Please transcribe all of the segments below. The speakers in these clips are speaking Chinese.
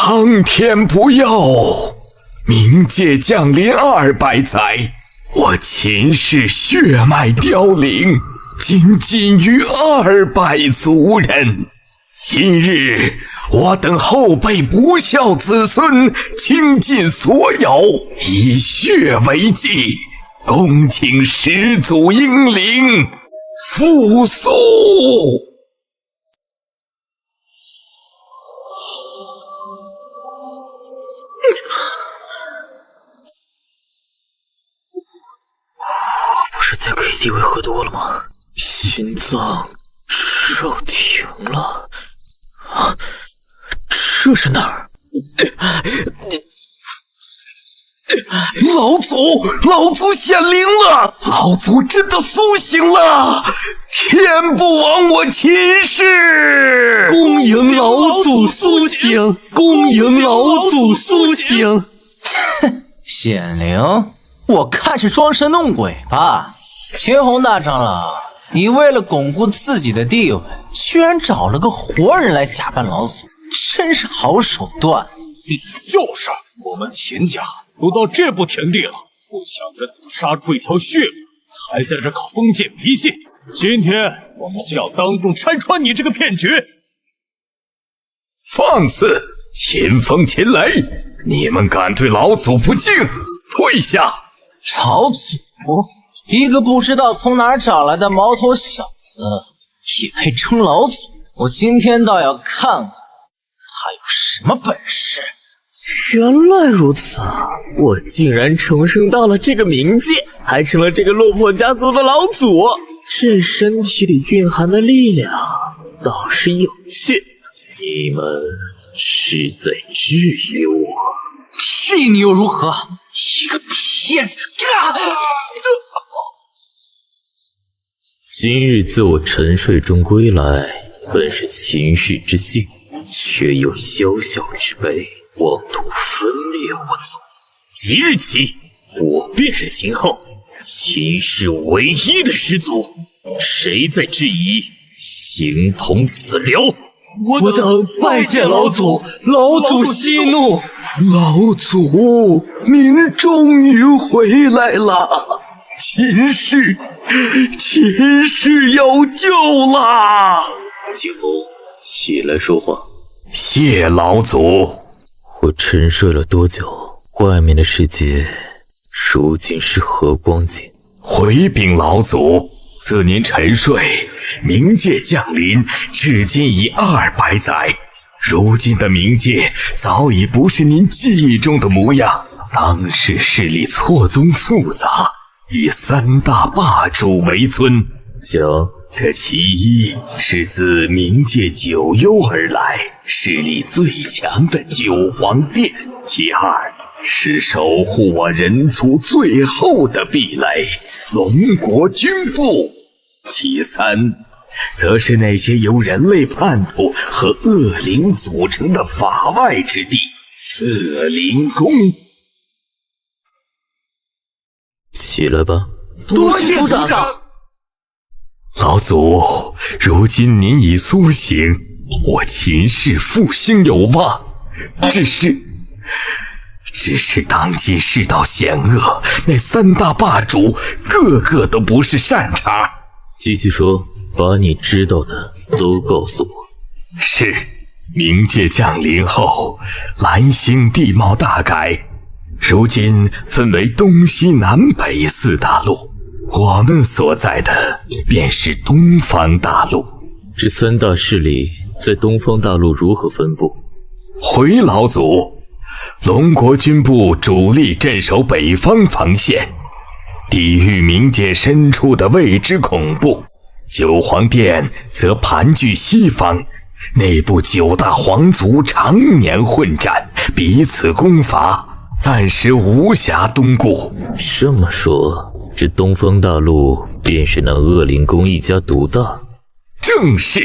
苍天不佑，冥界降临200载，我秦氏血脉凋零，仅仅于200族人。今日我等后辈不孝子孙倾尽所有，以血为祭，恭请始祖英灵复苏。不是在 KTV 喝多了吗？心脏骤停了。啊，这是哪儿？老祖显灵了！老祖真的苏醒了！天不亡我秦氏！恭迎老祖苏醒！恭迎老祖苏醒！显灵？我看是装神弄鬼吧。秦红大长老，你为了巩固自己的地位，居然找了个活人来假扮老祖，真是好手段。就是，我们秦家都到这步田地了，不想着怎么杀出一条血路，还在这搞封建迷信。今天我们就要当众拆穿你这个骗局！放肆！秦风秦雷，你们敢对老祖不敬，退下！老祖，一个不知道从哪儿找来的毛头小子，也配称老祖？我今天倒要看看他有什么本事！原来如此，我竟然重生到了这个冥界，还成了这个落魄家族的老祖。这身体里蕴含的力量倒是有趣。你们是在质疑我？质疑你又如何？一个骗子！今日自我沉睡中归来，本是秦氏之幸，却有小小之辈妄图分裂我族。即日起，我便是秦后，秦氏唯一的始祖。谁再质疑，形同死流！我等拜见老祖，老祖息怒。老祖，您终于回来了！秦氏有救啦！景风，起来说话。谢老祖。我沉睡了多久？外面的世界如今是何光景？回禀老祖，自您沉睡，冥界降临，至今已200载。如今的冥界早已不是您记忆中的模样，当时势力错综复杂，以3大霸主为尊。讲，这其一是自冥界九幽而来，势力最强的九皇殿；其二是守护我人族最后的壁垒——龙国军部；其三则是那些由人类叛徒和恶灵组成的法外之地——恶灵宫。起来吧。多谢族长。老祖，如今您已苏醒，我秦氏复兴有望。只是当今世道险恶，那3大霸主个个都不是善茬。继续说，把你知道的都告诉我。是，冥界降临后，蓝星地貌大改，如今分为东西南北4大陆。我们所在的便是东方大陆。这3大势力在东方大陆如何分布？回老祖，龙国军部主力镇守北方防线，抵御冥界深处的未知恐怖；九皇殿则盘踞西方，内部9大皇族常年混战，彼此攻伐，暂时无暇东顾。这么说，这东方大陆便是那恶灵宫一家独大？正是。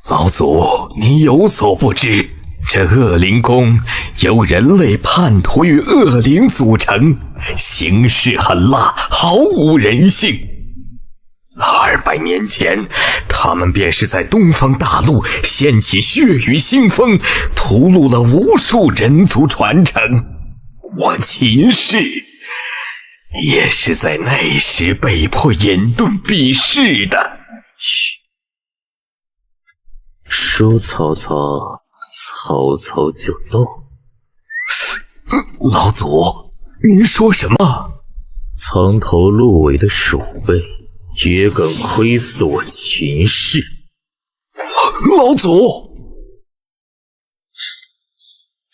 老祖，您有所不知，这恶灵宫由人类叛徒与恶灵组成，形势狠辣，毫无人性。200年前，他他们便是在东方大陆掀起血雨腥风，屠戮了无数人族传承。我秦氏也是在那时被迫隐遁避世的。嘘，说曹操，曹操就到。老祖，您说什么？藏头露尾的鼠辈也敢窥伺我秦氏？老祖，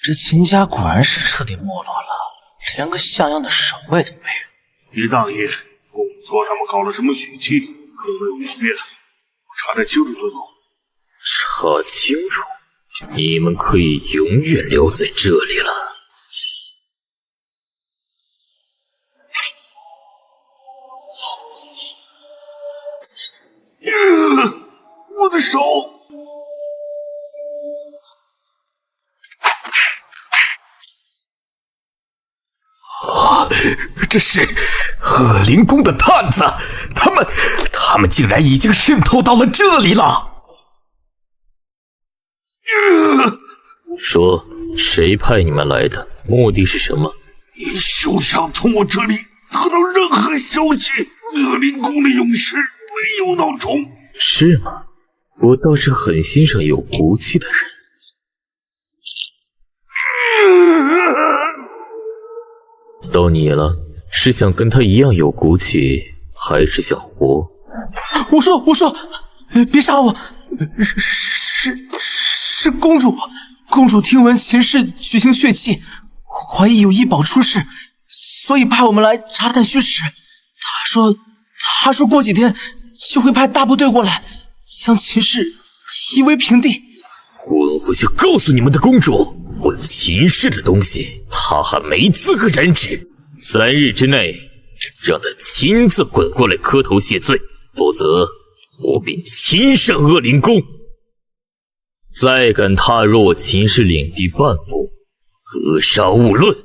这秦家果然是彻底没落了，连个像样的守卫都没有。狄大爷，公主说他们搞了什么血气，各位明辨，查得清楚就走。查清楚，你们可以永远留在这里了。我的手！这是恶灵宫的探子，他们竟然已经渗透到了这里了。说，谁派你们来的？目的是什么？你休想从我这里得到任何消息！恶灵宫的勇士没有闹钟。是吗？我倒是很欣赏有骨气的人。到你了，是想跟他一样有骨气，还是想活？我说，别杀我！是公主，公主听闻秦氏举行血祭，怀疑有异宝出世，所以派我们来查探虚实。她说过几天就会派大部队过来，将秦氏夷为平地。滚回去告诉你们的公主，我秦氏的东西，她还没资格染指。3日之内，让她亲自滚过来磕头谢罪，否则我便亲上恶灵宫。再敢踏入我秦氏领地半步，格杀勿论。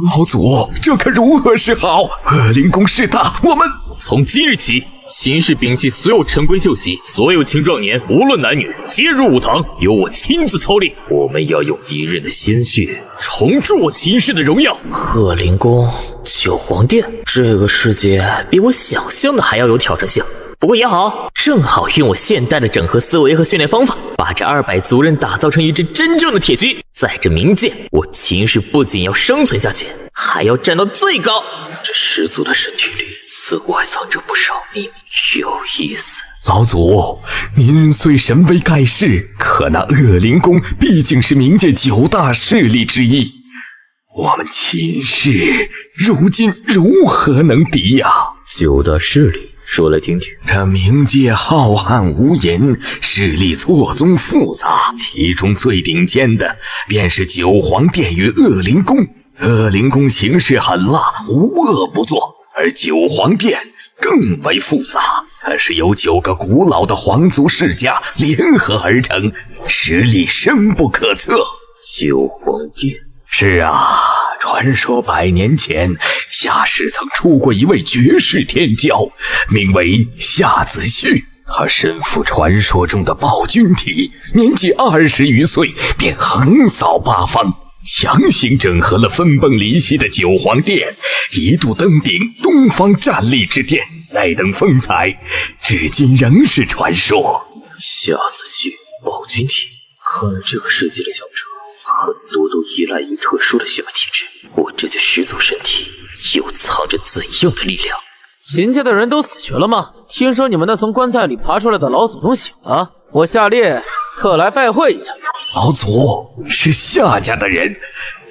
老祖，这可如何是好？恶灵宫势大，我们从今日起，秦氏摒弃所有陈规旧习，所有青壮年，无论男女，皆入武堂，由我亲自操练。我们要用敌人的鲜血重铸我秦氏的荣耀。恶灵宫、九皇殿，这个世界比我想象的还要有挑战性。不过也好，正好用我现代的整合思维和训练方法，把这200族人打造成一支真正的铁军。在这冥界，我秦氏不仅要生存下去，还要站到最高。这10族的身体里，似乎还藏着不少秘密，有意思。老祖，您虽神威盖世，可那恶灵宫毕竟是冥界9大势力之一，我们秦氏如今如何能敌呀9大势力，说来听听。这冥界浩瀚无垠，势力错综复杂，其中最顶尖的便是九皇殿与恶灵宫。恶灵宫形势狠辣，无恶不作，而九皇殿更为复杂，它是由9个古老的皇族世家联合而成，实力深不可测。九皇殿？是啊，传说100年前，夏氏曾出过一位绝世天骄，名为夏子旭。他身负传说中的暴君体，年纪20余岁便横扫8方，强行整合了分崩离析的九皇殿，一度登顶东方战力之巅，那等风采，至今仍是传说。夏子旭，暴君体，看来这个世界的强者很多都依赖于特殊的血脉体质，我这具10族身体又藏着怎样的力量？秦家的人都死去了吗？听说你们那从棺材里爬出来的老祖宗醒了，我下列特来拜会一下。老祖是夏家的人，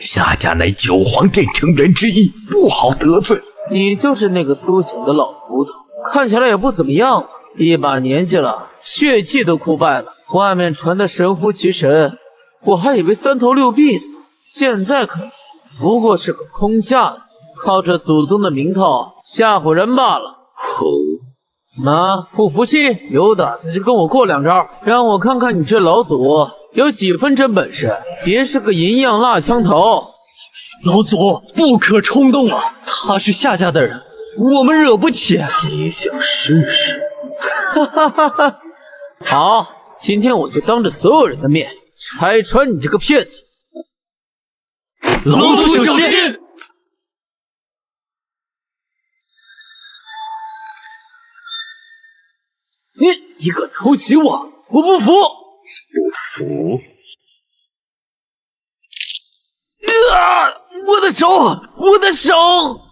夏家乃九皇殿成员之一，不好得罪。你就是那个苏醒的老骨头，看起来也不怎么样，一把年纪了，血气都枯败了，外面传的神乎其神，我还以为3头6臂呢，现在看不过是个空架子，靠着祖宗的名头吓唬人罢了。怎么不服气？有胆子就跟我过2招，让我看看你这老祖有几分真本事，别是个银样蜡枪头。老祖不可冲动啊，他是夏家的人，我们惹不起。你想试试？哈哈哈哈！好，今天我就当着所有人的面拆穿你这个骗子！老祖小心！你敢偷袭我，我不服！不服？我的手，我的手！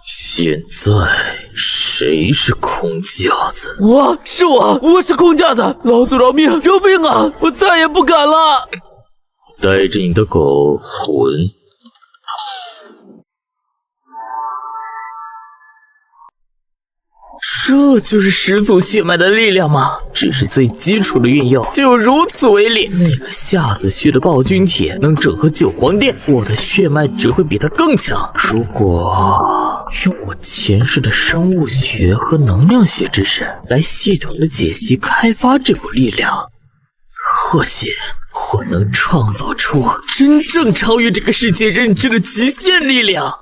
现在谁是空架子？我是空架子！老祖饶命，饶命啊！我再也不敢了！带着你的狗混！这就是始祖血脉的力量吗？只是最基础的运用就有如此威力。那个夏子虚的暴君铁能整合九皇殿，我的血脉只会比他更强。如果用我前世的生物学和能量学知识来系统的解析开发这股力量，或许我能创造出真正超越这个世界认知的极限力量。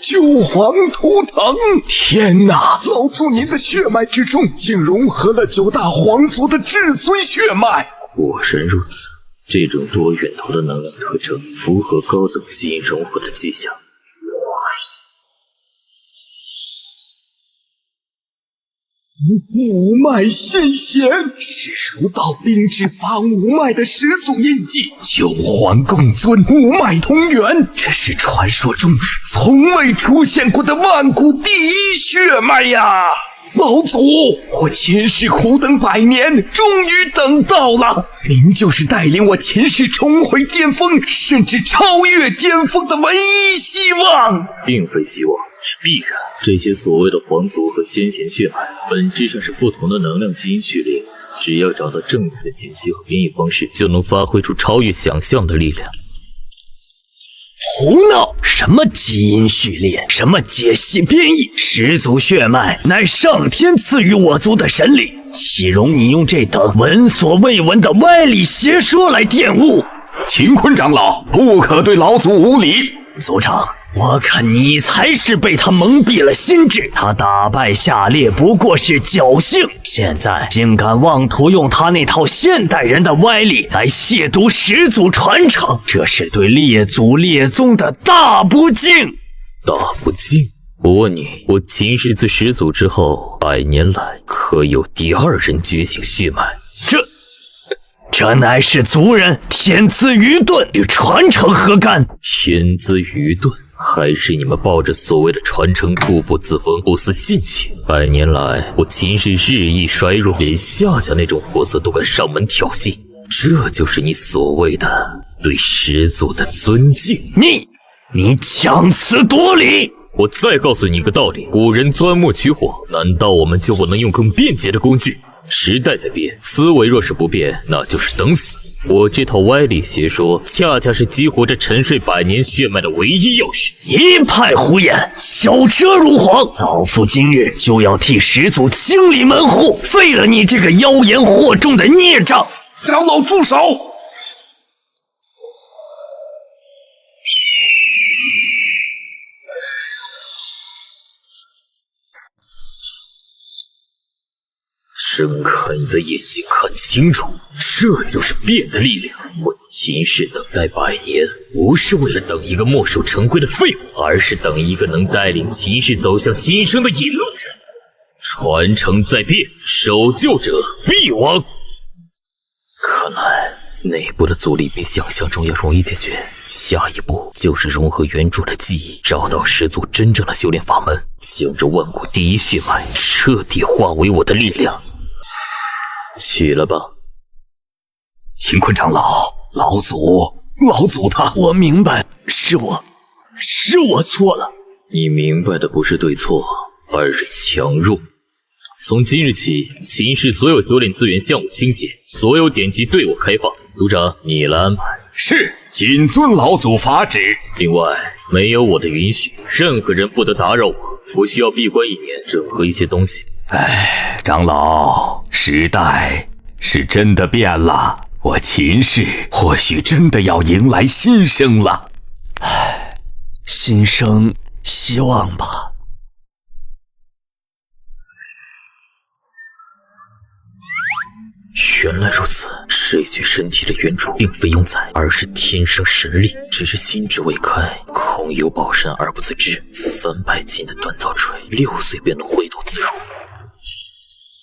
九皇图腾！天哪，老祖您的血脉之中竟融合了9大皇族的至尊血脉！果然如此，这种多源头的能量特征符合高等基因融合的迹象。五脉现显，是儒道灵智发五脉的始祖印记。9皇共尊，五脉同源，这是传说中从未出现过的万古第一血脉呀！老祖，我前世苦等100年，终于等到了。您就是带领我前世重回巅峰，甚至超越巅峰的唯一希望。并非希望，是必然。这些所谓的皇族和先贤血脉，本质上是不同的能量基因序列。只要找到正确的解析和编译方式，就能发挥出超越想象的力量。胡闹！什么基因序列，什么解析编译，始祖血脉乃上天赐予我族的神力，岂容你用这等闻所未闻的歪理邪说来玷污？乾坤长老，不可对老祖无礼！族长，我看你才是被他蒙蔽了心智，他打败夏烈不过是侥幸，现在竟敢妄图用他那套现代人的歪理来亵渎始祖传承，这是对列祖列宗的大不敬！大不敬？我问你，我秦氏自始祖之后100年来，可有第2人觉醒血脉？这乃是族人天资愚钝，与传承何干？天资愚钝？还是你们抱着所谓的传承固步自封，不思进取？100年来，我秦氏日益衰弱，连夏家那种货色都敢上门挑衅，这就是你所谓的对始祖的尊敬？你强词夺理！我再告诉你一个道理：古人钻木取火，难道我们就不能用更便捷的工具？时代在变，思维若是不变，那就是等死。我这套歪理邪说，恰恰是激活着沉睡100年血脉的唯一钥匙。一派胡言，小车如簧！老夫今日就要替始祖清理门户，废了你这个妖言惑众的孽障！长老住手！睁开你的眼睛，看清楚，这就是变的力量。我秦氏等待100年，不是为了等一个墨守成规的废物，而是等一个能带领秦氏走向新生的引路人。传承在变，守旧者必亡。看来内部的阻力比想象中要容易解决，下一步就是融合原主的记忆，找到始祖真正的修炼法门，将这万古第一血脉彻底化为我的力量。起了吧，乾坤长老，老祖他……我明白，是我错了。你明白的不是对错，而是强弱。从今日起，秦氏所有修炼资源向我倾斜，所有典籍对我开放。族长，你来安排。是，谨遵老祖法旨。另外，没有我的允许，任何人不得打扰我。我需要闭关1年，整合一些东西。长老，时代是真的变了，我秦氏或许真的要迎来新生了。新生希望吧。原来如此，这具身体的原主并非庸才，而是天生神力，只是心智未开，空有宝山而不自知。300斤的锻造锤，6岁便能挥动自如。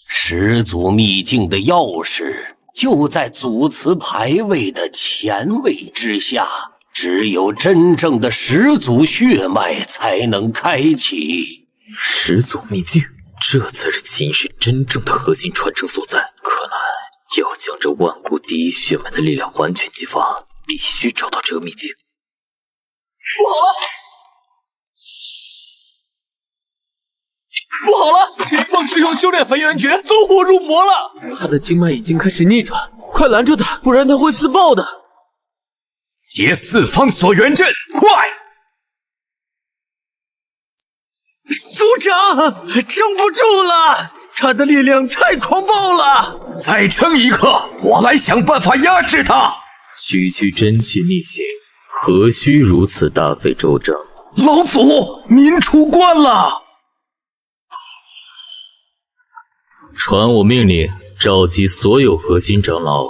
始祖秘境的钥匙就在祖祠牌位的前位之下，只有真正的始祖血脉才能开启。始祖秘境，这才是秦氏真正的核心传承所在。看来要将这万古第一血脉的力量完全激发，必须找到这个秘境。不好了！秦风师兄修炼焚元诀，走火入魔了。他的经脉已经开始逆转，快拦住他，不然他会自爆的。结四方锁元阵，快！族长，撑不住了，他的力量太狂暴了。再撑一刻，我来想办法压制他。区区真气逆行，何须如此大费周章？老祖，您出关了！传我命令，召集所有核心长老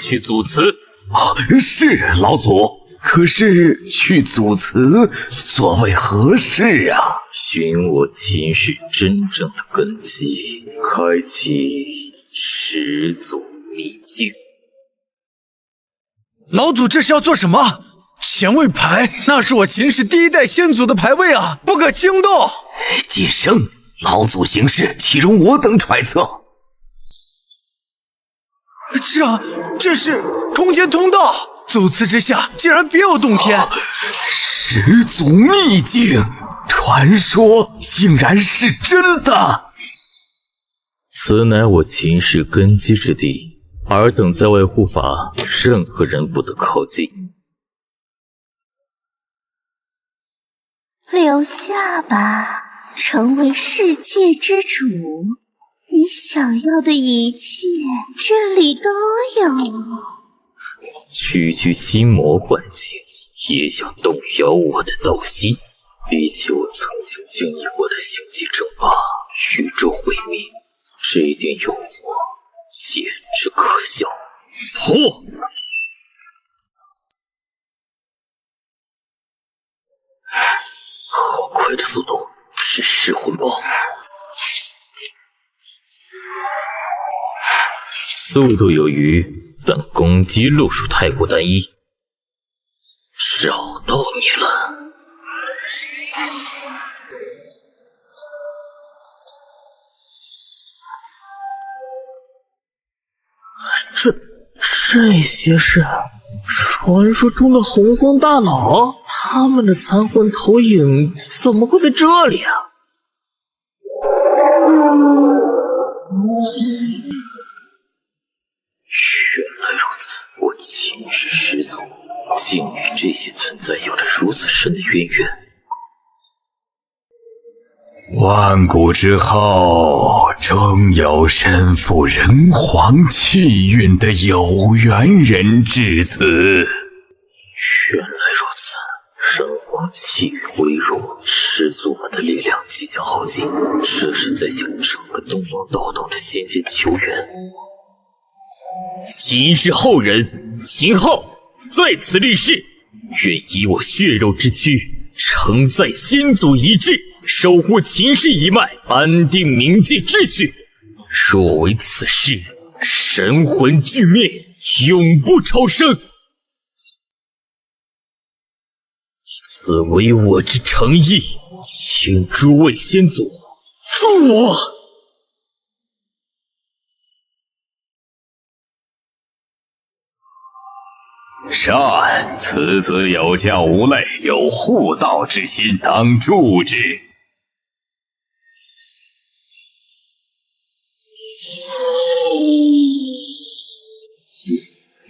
去祖祠。是老祖。可是去祖祠所谓何事啊？寻我秦氏真正的根基，开启始祖秘境。老祖这是要做什么？前位牌，那是我秦氏第1代先祖的牌位啊，不可轻动。晋升，老祖行事岂容我等揣测？这是空间通道。祖祠之下竟然别有洞天，始祖秘境，传说竟然是真的。此乃我秦氏根基之地，尔等在外护法，任何人不得靠近。留下吧，成为世界之主，你想要的一切这里都有。区区心魔幻境，也想动摇我的道心？比起我曾经经历过的星际争霸、宇宙毁灭，这一点诱惑简直可笑。破！好快的速度，是噬魂爆！速度有余，但攻击路数太过单一。找到你了！这些是传说中的洪荒大佬，他们的残魂投影怎么会在这里啊？原来如此，我秦氏始祖竟与这些存在有着如此深的渊源。万古之后，终有身负人皇气运的有缘人至此。原来如此，人皇气运微弱，始祖们的力量即将耗尽，这是在向整个东方道道的仙仙求援。秦氏后人秦昊在此立誓，愿以我血肉之躯承载先祖遗志，守护秦氏一脉，安定冥界秩序。若违此事，神魂俱灭，永不超生。此为我之诚意，请诸位先祖助我。善，此子有教无类，有护道之心，当助之。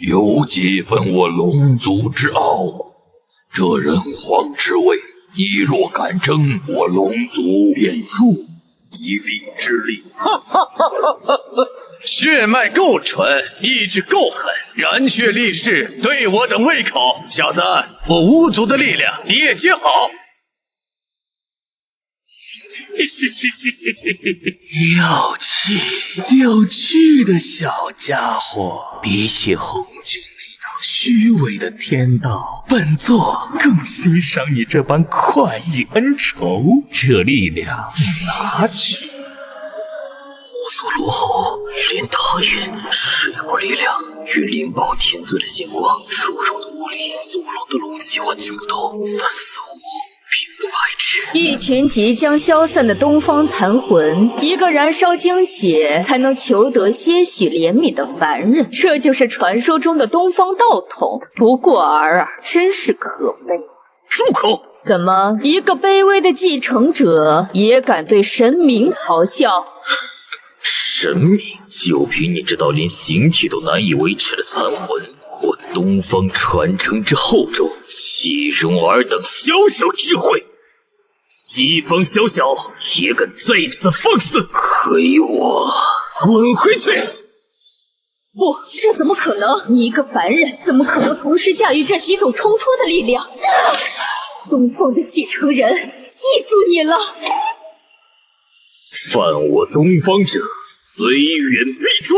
有几分我龙族之傲。这人皇之位，你若敢争，我龙族便入一力之力。血脉够纯，意志够狠，燃血力士对我等胃口。小子，我巫族的力量你也接好。有趣的小家伙，比起红军那套虚伪的天道，本座更欣赏你这般快意恩仇。这力量拿去。我所罗喉，连他也是一股力量，与灵宝天尊的星光、出手的魔力、索隆的龙息完全不同，但似乎并不排斥。一群即将消散的东方残魂，一个燃烧精血才能求得些许怜悯的凡人，这就是传说中的东方道统。不过尔尔，真是可悲。住口！怎么，一个卑微的继承者也敢对神明咆哮？神明，就凭你这道连形体都难以维持的残魂，我东方传承之厚重，岂容尔等小小智慧？西方小小也敢在此放肆，给我滚回去！不，这怎么可能？你一个凡人，怎么可能同时驾驭这几种冲突的力量？东方的继承人，记住你了！犯我东方者，虽远必诛！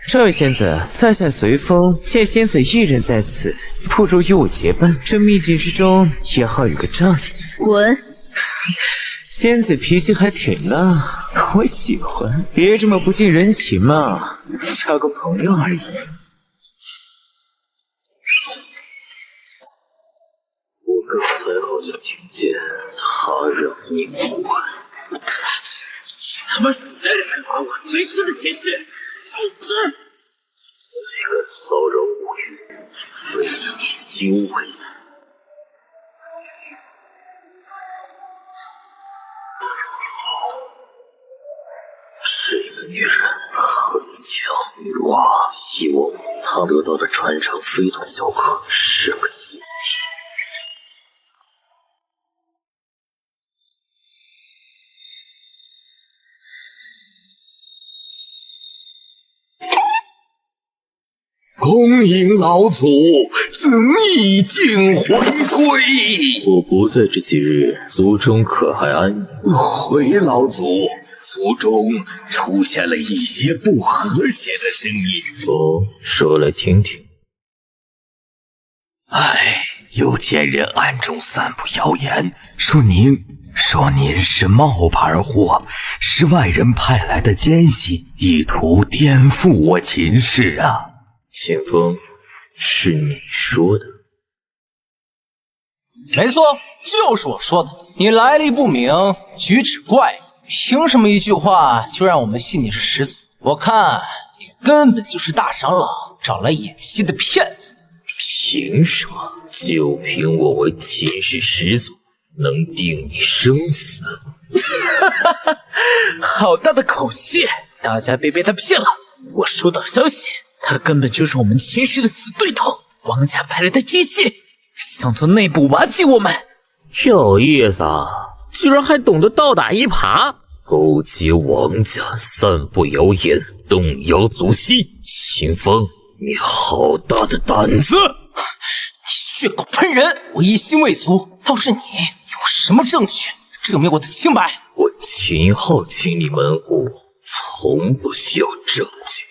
这位仙子，在下随风，见仙子一人在此，不如与我结伴。这秘境之中也好有个仗义。滚！仙子脾气还挺大，我喜欢。别这么不近人情嘛，交个朋友而已。我刚才好像听见他让你滚。他妈谁把我随身的显示？去死！再敢骚扰我语，非你修为。这个女人很强，我希望她得到的传承非同小可，是个禁忌。恭迎老祖自秘境回归。我不在这几日，族中可还安宁？回老祖，族中出现了一些不和谐的声音。哦，说来听听。有奸人暗中散布谣言，说您是冒牌货，是外人派来的奸细，意图颠覆我秦氏啊！秦风，是你说的？没错，就是我说的。你来历不明，举止怪异，凭什么一句话就让我们信你是始祖？我看你根本就是大长老找来演戏的骗子。凭什么？就凭我为秦氏始祖，能定你生死？好大的口气！大家别被他骗了。我收到消息，他根本就是我们秦氏的死对头，王家派来的奸细，想从内部瓦解我们。有意思啊，居然还懂得倒打一耙，勾结王家，散布谣言，动摇族系。秦风，你好大的胆子！血口喷人！我一心为族，倒是你有什么证据证明我的清白？我秦昊清理门户，从不需要证据。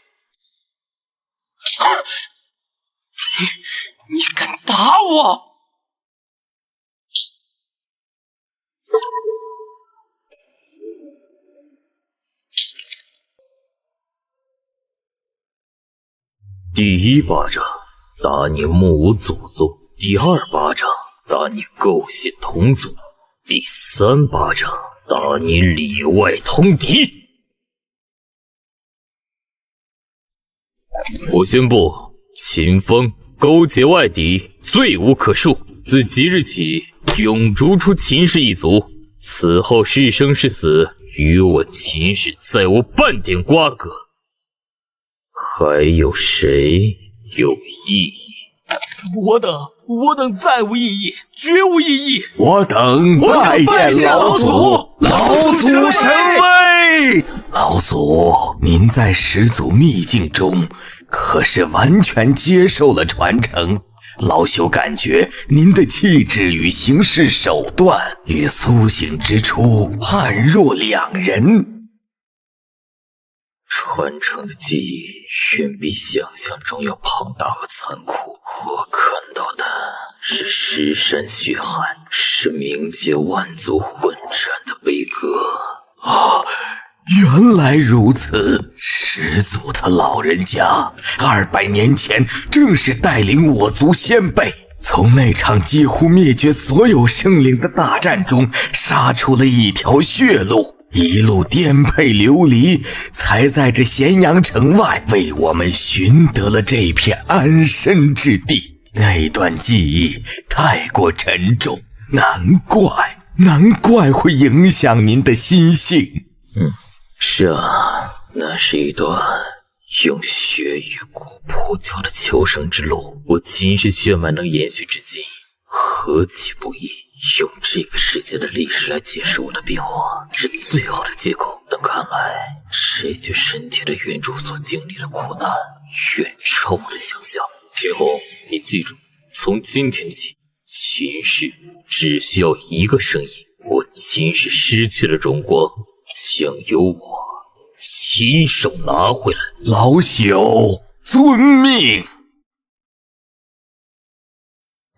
你敢打我？第一巴掌打你目无祖宗，第二巴掌打你构陷同族，第三巴掌打你里外通敌。我宣布，秦风勾结外敌，罪无可恕，自即日起永逐出秦氏一族，此后是生是死，与我秦氏再无半点瓜葛。还有谁有异议？我等再无异议，绝无异议。我等拜见老祖，老祖神威！老祖，您在始祖秘境中可是完全接受了传承。老朽感觉您的气质与行事手段与苏醒之初判若两人。传承的记忆远比想象中要庞大和残酷。我看到的是尸山血海，是冥界万族混战的悲歌。原来如此，始祖他老人家200年前正是带领我族先辈从那场几乎灭绝所有生灵的大战中杀出了一条血路，一路颠沛流离，才在这咸阳城外为我们寻得了这片安身之地。那段记忆太过沉重，难怪会影响您的心性。是啊，那是一段用血与骨铺就的求生之路。我秦氏血脉能延续至今，何其不易！用这个世界的历史来解释我的变化，是最好的借口。但看来这具身体的原主所经历的苦难，远超我的想象。天红，你记住，从今天起，秦氏只需要一个声音，我秦氏失去了荣光，将由我亲手拿回来。老朽遵命。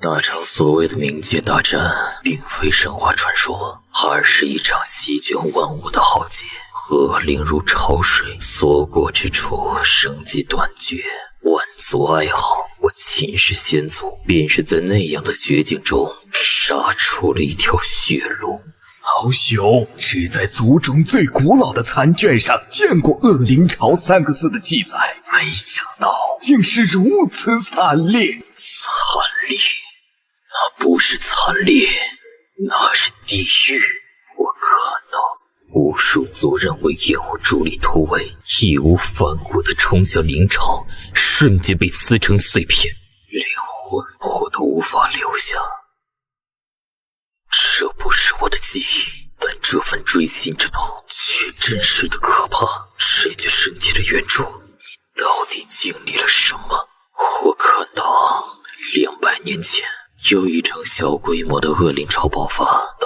那场所谓的冥界大战，并非神话传说，而是一场席卷万物的浩劫。恶灵如潮水，所过之处生机断绝，万族哀嚎。我秦氏先祖便是在那样的绝境中杀出了一条血路。老朽只在族中最古老的残卷上见过恶灵潮3个字的记载，没想到竟是如此惨烈。惨烈？那不是惨烈，那是地狱。我看到无数族人为掩护主力突围，义无反顾地冲向灵潮，瞬间被撕成碎片，连魂魄都无法留下。这不是我的记忆，但这份锥心之痛却真实的可怕。这具身体的原主，你到底经历了什么？我看到200年前有一场小规模的恶灵潮爆发，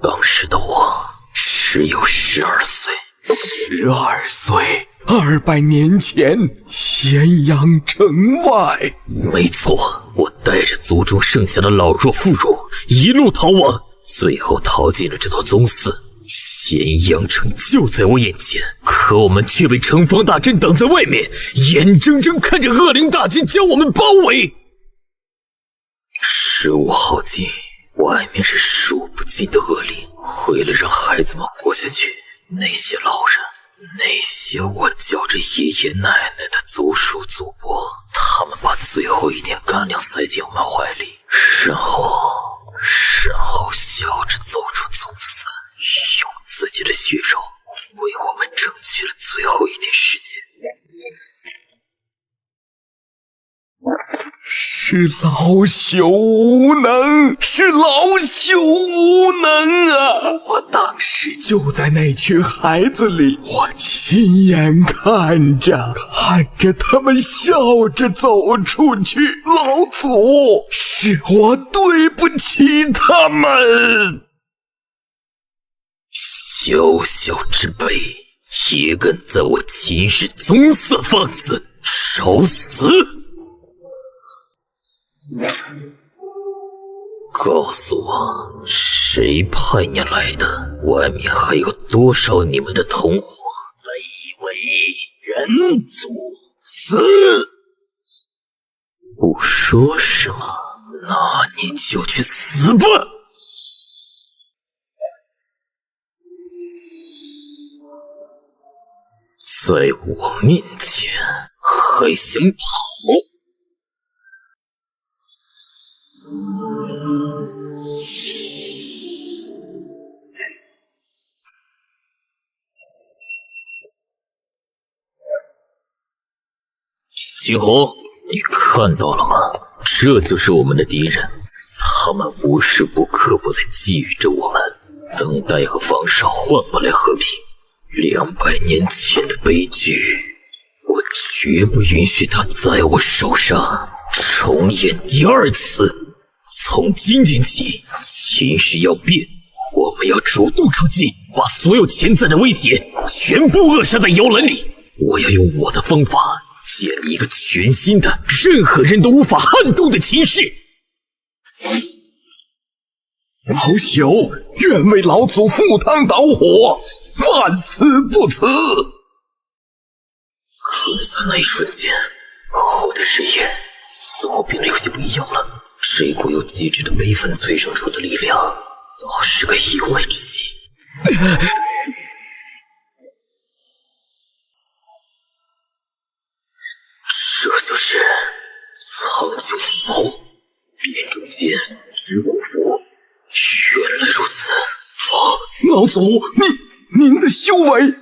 当时的我只有12岁。12岁，200年前，咸阳城外。没错，我带着族中剩下的老弱妇孺一路逃亡，最后逃进了这座宗祠。咸阳城就在我眼前，可我们却被城防大阵挡在外面，眼睁睁看着恶灵大军将我们包围。15号径，外面是数不尽的恶灵，为了让孩子们活下去，那些老人，那些我叫着爷爷奶奶的族叔祖伯，他们把最后一点干粮塞进我们怀里，然后笑着走出宗祠，用自己的血肉为我们争取了最后一点时间。是老朽无能，是老朽无能啊！我当时就在那群孩子里，我亲眼看着他们笑着走出去。老祖，是我对不起他们。小小之辈，也敢在我秦氏宗祠放肆，找死！告诉我，谁派你来的？外面还有多少你们的同伙？卑微人族，死！不说是吗？那你就去死吧！在我面前还想跑？秦红，你看到了吗？这就是我们的敌人，他们无时不刻不在觊觎着我们，等待和方少换不来和平。200年前的悲剧，我绝不允许它在我手上重演第二次。从今天起，秦氏要变，我们要主动出击，把所有潜在的威胁全部扼杀在摇篮里。我要用我的方法建立一个全新的、任何人都无法撼动的秦氏。老朽愿为老祖赴汤蹈火，万死不辞。可在那一瞬间，我的视野似乎变得有些不一样了。这股由机智的悲愤催生出的力量，倒是个意外之喜。这就是苍穹谋，变中间之虎符。原来如此。老祖，您的修为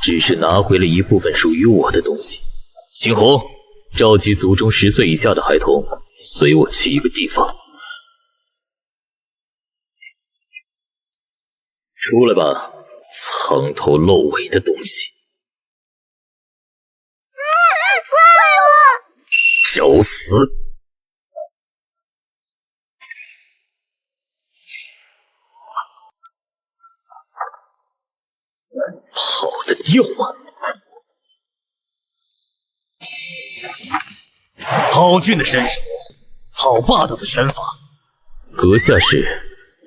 只是拿回了一部分属于我的东西。秦红，召集族中10岁以下的孩童，随我去一个地方。出来吧，藏头露尾的东西！找死！跑得掉吗？好俊的身手，好霸道的拳法。阁下是？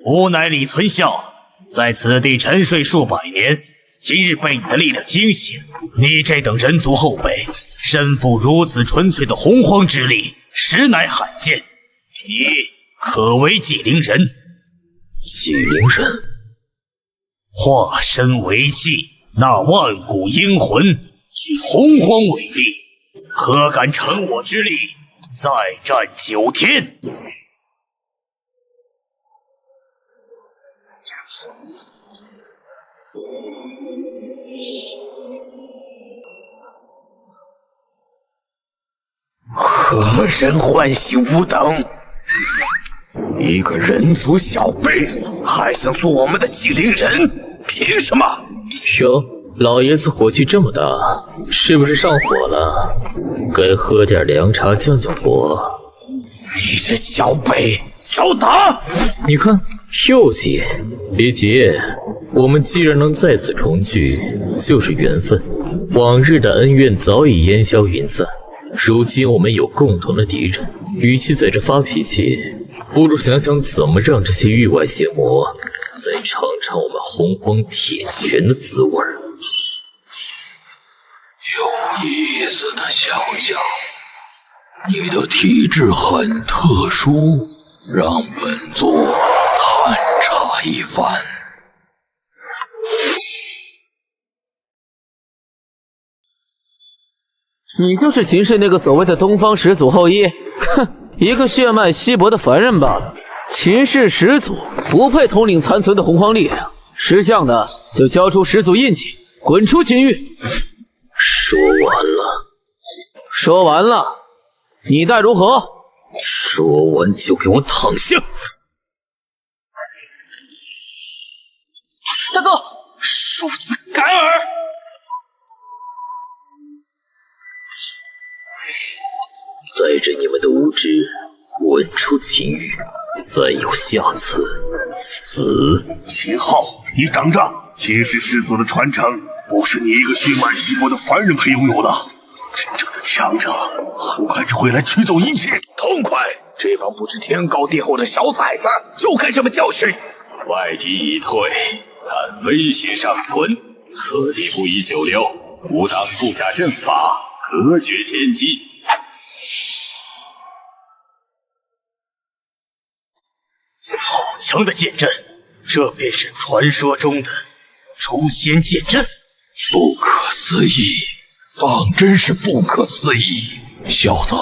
吾乃李存孝，在此地沉睡数百年，今日被你的力量惊醒。你这等人族后辈，身负如此纯粹的洪荒之力，实乃罕见。你可为纪灵人？纪灵人？化身为纪，那万古英魂，举洪荒伟力，可敢乘我之力，再战9天？何人唤醒吾等？一个人族小辈还想做我们的纪灵人？凭什么？哟，老爷子火气这么大，是不是上火了？该喝点凉茶降降火。你这小辈，少打！你看，又急。别急，我们既然能再次重聚，就是缘分。往日的恩怨早已烟消云散。如今我们有共同的敌人，与其在这发脾气，不如想想怎么让这些域外邪魔再尝尝我们洪荒铁拳的滋味。有意思的小将，你的体质很特殊，让本座探查一番。你就是秦氏那个所谓的东方始祖后裔？哼，一个血脉稀薄的凡人罢了。秦氏始祖不配统领残存的洪荒力量，识相的就交出始祖印记，滚出秦域。说完了。说完了，你待如何？说完就给我躺下。大哥，庶子敢尔！带着你们的无知滚出秦域，再有下次，死！秦昊，你等着！秦氏始祖的传承不是你一个血脉稀薄的凡人配拥有的，真正的强者很快就会来取走一切。痛快！这帮不知天高地厚的小崽子就该这么教训。外敌已退，但威胁尚存，此地不宜久留，吾当布下阵法，隔绝天机。好强的剑阵，这便是传说中的诛仙剑阵。不可思议，当真是不可思议！小子，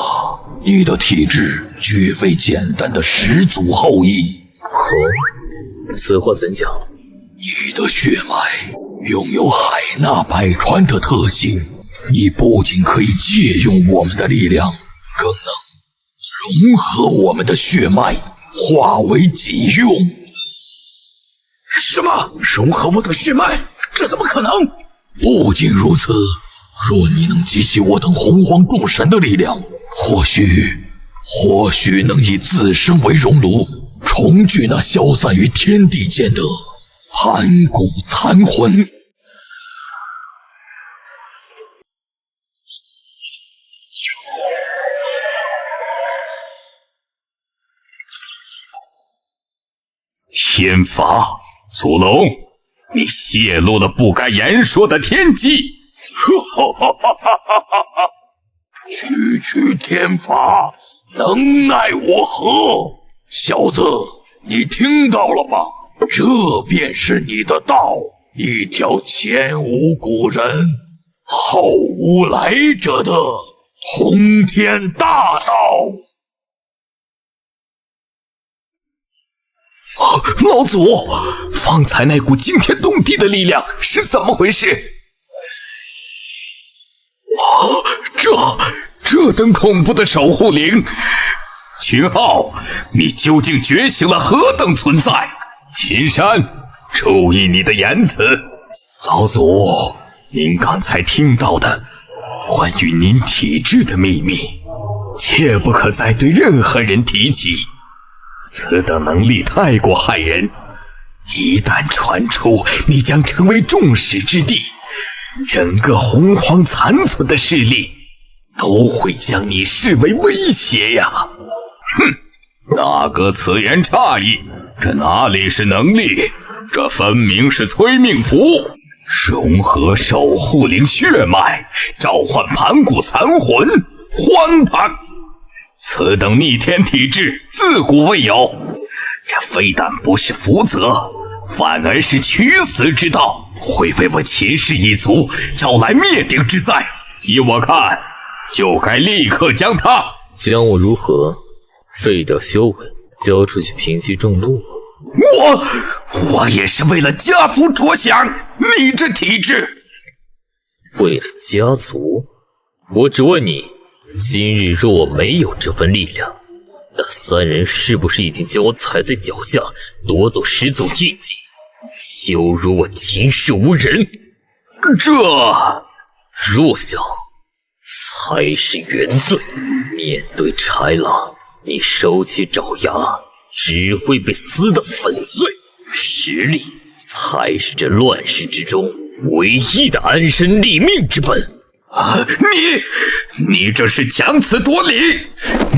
你的体质绝非简单的始祖后裔。此话怎讲？你的血脉拥有海纳百川的特性，你不仅可以借用我们的力量，更能融合我们的血脉，化为己用。什么？融合我的血脉？这怎么可能？不仅如此，若你能集齐我等洪荒众神的力量，或许能以自身为熔炉，重聚那消散于天地间的盘古残魂。天罚，祖龙，你泄露了不该言说的天机！区天罚，能奈我何？小子，你听到了吗？这便是你的道，一条前无古人后无来者的通天大道。老祖，方才那股惊天动地的力量是怎么回事？这等恐怖的守护灵，秦昊，你究竟觉醒了何等存在？秦山，注意你的言辞。老祖，您刚才听到的关于您体质的秘密，切不可再对任何人提起。此等能力太过骇人，一旦传出，你将成为众矢之的，整个洪荒残存的势力都会将你视为威胁呀！哼，大哥此言差矣，这哪里是能力，这分明是催命符，融合守护灵血脉，召唤盘古残魂，荒唐！此等逆天体质自古未有，这非但不是福泽，反而是取死之道，会为我秦氏一族招来灭顶之灾。依我看，就该立刻将他将我如何？废掉修为，交出去平息众怒。我也是为了家族着想，你这体质。为了家族？我只问你，今日若我没有这份力量，那三人是不是已经将我踩在脚下，夺走始祖印记，羞辱我秦氏无人？这弱小才是原罪。面对豺狼，你收起爪牙，只会被撕得粉碎。实力才是这乱世之中唯一的安身立命之本。你这是强词夺理，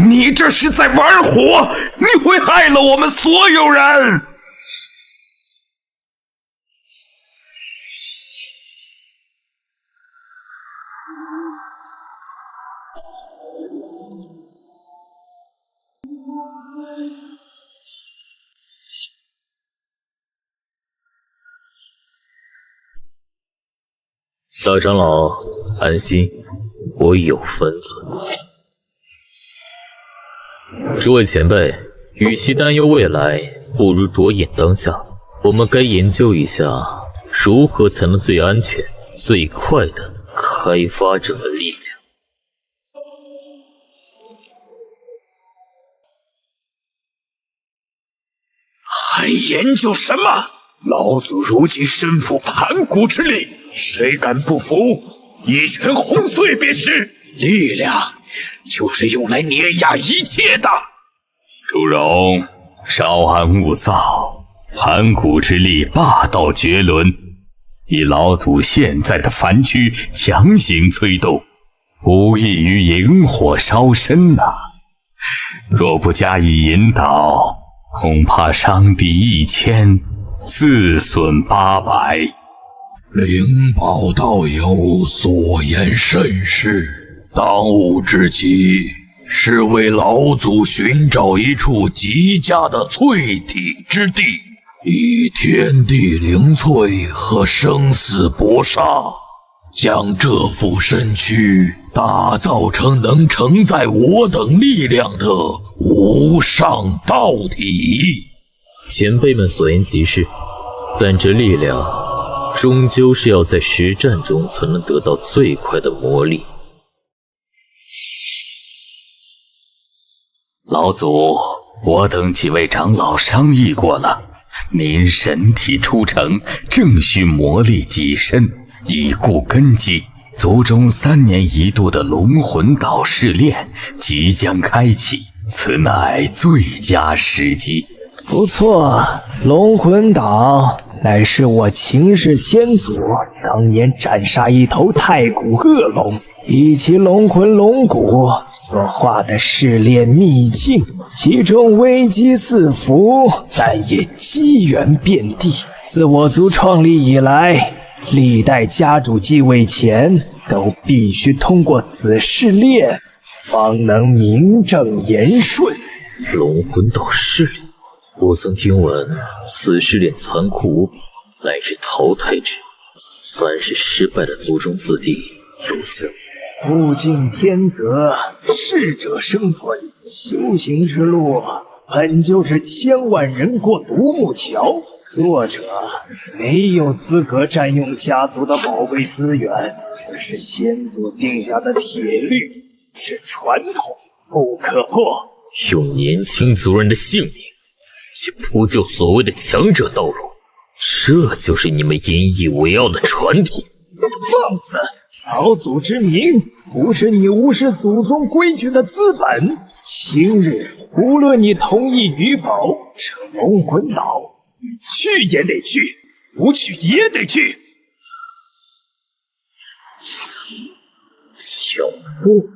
你这是在玩火，你会害了我们所有人。大长老安心，我有分寸。诸位前辈，与其担忧未来，不如着眼当下。我们该研究一下，如何才能最安全、最快的开发这份力量。还研究什么？老祖如今身负盘古之力，谁敢不服？一拳轰碎便是。力量就是用来碾压一切的。朱荣，稍安勿躁，盘古之力霸道绝伦，以老祖现在的凡躯强行催动，无异于引火烧身呐。若不加以引导，恐怕伤敌1000，自损800。灵宝道友所言甚是，当务之急是为老祖寻找一处极佳的淬体之地，以天地灵淬和生死搏杀，将这副身躯打造成能承载我等力量的无上道体。前辈们所言极是，但这力量终究是要在实战中才能得到最快的魔力。老祖，我等几位长老商议过了，您神体出城，正需魔力极深，以固根基。族中3年一度的龙魂岛试炼即将开启，此乃最佳时机。不错，龙魂岛乃是我秦氏先祖当年斩杀一头太古恶龙，以其龙魂龙骨所化的试炼秘境，其中危机四伏，但也机缘遍地。自我族创立以来，历代家主继位前都必须通过此试炼，方能名正言顺。龙魂岛试炼，我曾听闻此试炼残酷无比，乃至淘汰制，凡是失败的族中子弟都将物竞天择，适者生存。修行之路本就是千万人过独木桥，弱者没有资格占用家族的宝贵资源，这是先祖定下的铁律，是传统，不可破。用年轻族人的性命去铺就所谓的强者道路，这就是你们引以为傲的传统。放肆！老祖之名不是你无视祖宗规矩的资本。今日无论你同意与否，这龙魂岛你去也得去，不去也得去。强迫？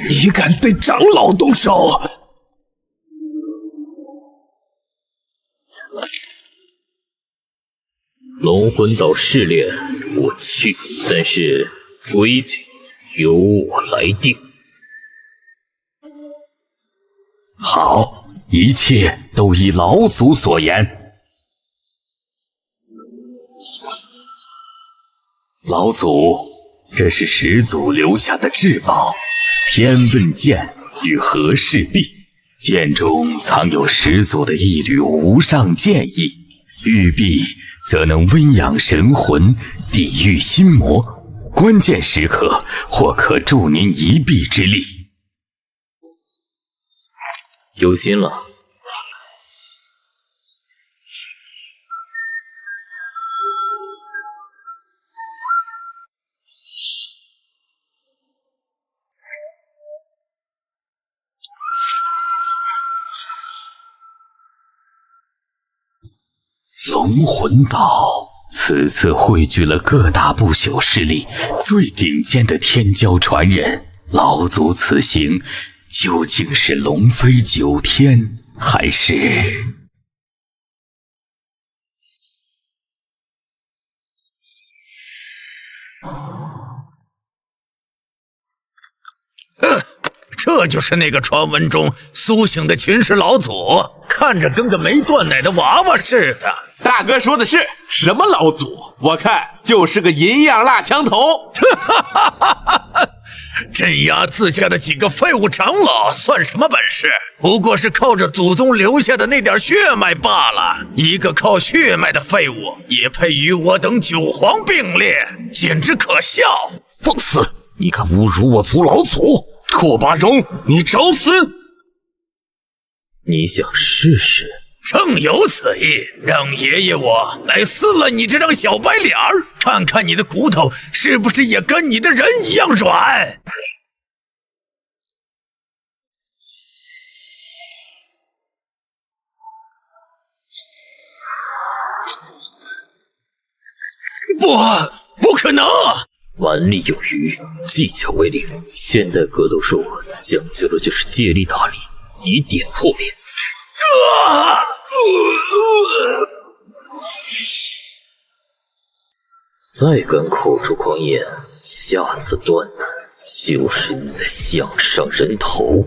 你敢对长老动手？龙魂岛试炼我去，但是规矩由我来定。好，一切都依老祖所言。老祖，这是始祖留下的至宝天问剑与和氏璧，剑中藏有始祖的一缕无上剑意，玉璧则能温养神魂，抵御心魔，关键时刻或可助您一臂之力。有心了。龙魂岛此次汇聚了各大不朽势力最顶尖的天骄传人，老祖此行究竟是龙飞九天，还是……这就是那个传闻中苏醒的秦氏老祖，看着跟个没断奶的娃娃似的。大哥说的是什么老祖？我看就是个银样蜡枪头。镇压自家的几个废物长老算什么本事？不过是靠着祖宗留下的那点血脉罢了。一个靠血脉的废物也配与我等九皇并列，简直可笑！放肆！你敢侮辱我族老祖！拓跋荣，你找死！你想试试？正有此意，让爷爷我来撕了你这张小白脸儿，看看你的骨头是不是也跟你的人一样软。不可能！蛮力有余，技巧为零。现代格斗术讲究的就是借力打力，以点破面。再敢口出狂言，下次断的就是你的项上人头。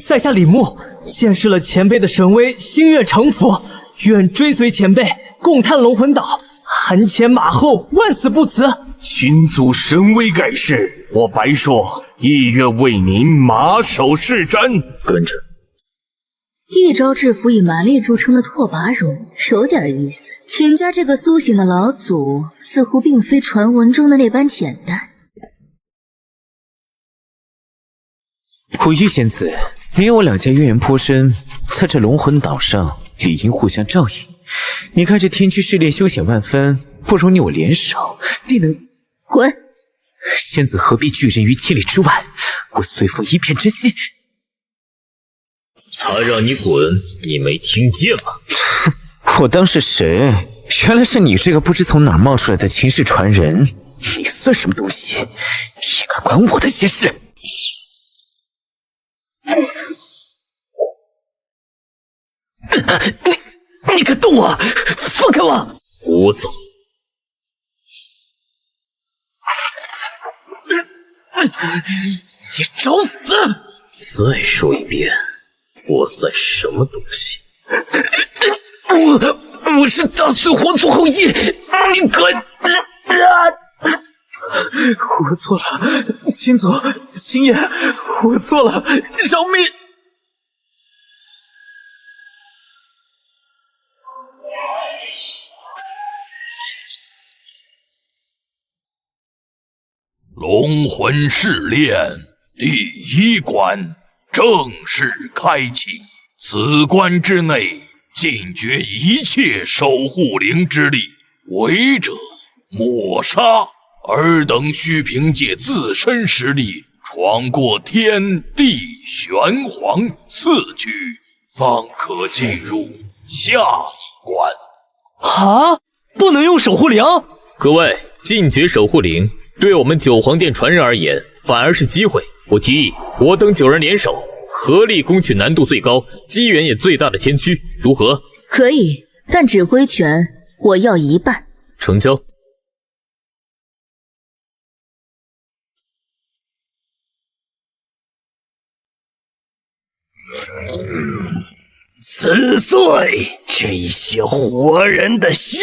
在下李牧见识了前辈的神威，心悦诚服，愿追随前辈，共探龙魂岛，鞍前马后，万死不辞。秦祖神威盖世，我白硕亦愿为您马首是瞻。跟着。一招制服以蛮力著称的拓跋荣，有点意思。秦家这个苏醒的老祖，似乎并非传闻中的那般简单。虎玉仙子，你我两家渊源颇深，在这龙魂岛上理应互相照应。你看这天驱试炼凶险万分，不如你我联手，定能……滚！仙子何必拒人于千里之外？我随风一片真心。他让你滚，你没听见吗？我当是谁？原来是你这个不知从哪儿冒出来的秦氏传人！你算什么东西？也敢管我的闲事？你敢动我？放开我！我走。你找死！再说一遍，我算什么东西？我是大隋皇族后裔，你敢！我错了，秦祖、秦爷，我错了，饶命！龙魂试炼第1关正式开启，此关之内禁绝一切守护灵之力，违者抹杀。尔等需凭借自身实力闯过天地玄黄4局，方可进入下一关。啊！不能用守护灵？各位，禁绝守护灵对我们九皇殿传人而言反而是机会。我提议，我等9人联手，合力攻取难度最高、机缘也最大的天驱，如何？可以，但指挥权我要1半。成交。撕碎这些活人的血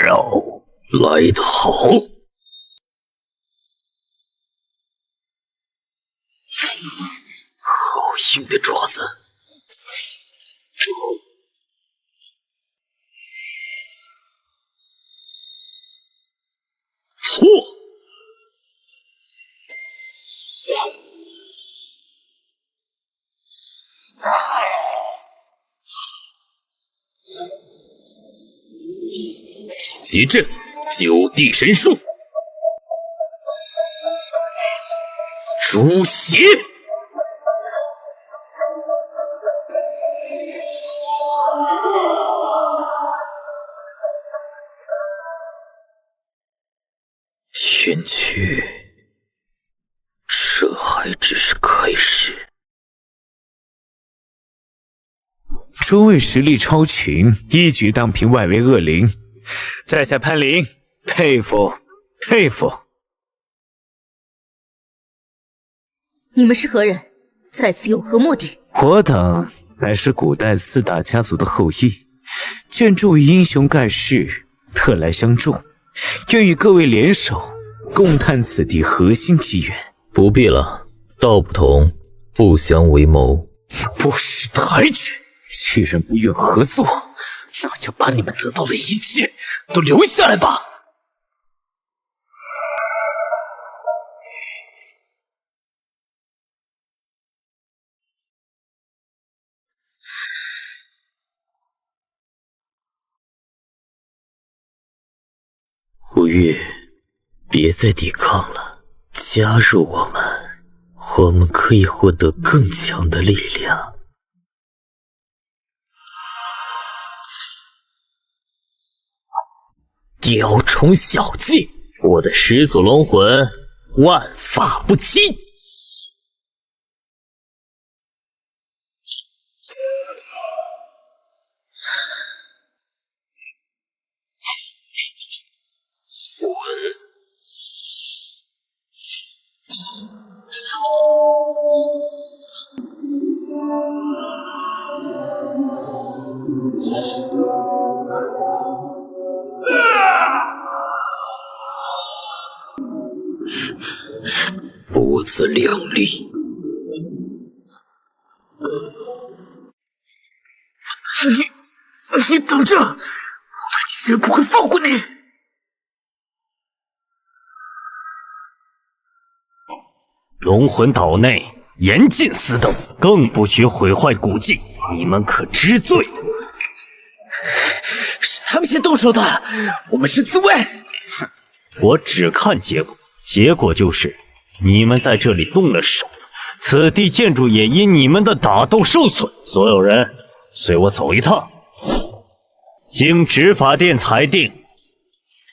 肉！来得好！好硬的爪子！嚯！结阵9地神术，诛邪！天驱，这还只是开始。诸位实力超群，一举荡平外围恶灵，在下潘林，佩服佩服。你们是何人？在此有何目的？我等乃是古代4大家族的后裔，见诸位英雄盖世，特来相助，愿与各位联手，共探此地核心机缘。不必了，道不同，不相为谋。不识抬举，既然不愿合作，那就把你们得到的一切都留下来吧。胡月，别再抵抗了，加入我们，我们可以获得更强的力量。雕虫小技，我的始祖龙魂万法不侵。不自量力。你等着，我们绝不会放过你！龙魂岛内严禁私斗，更不许毁坏古迹，你们可知罪？是他们先动手的，我们是自卫。我只看结果，结果就是你们在这里动了手，此地建筑也因你们的打斗受损。所有人随我走一趟。经执法殿裁定，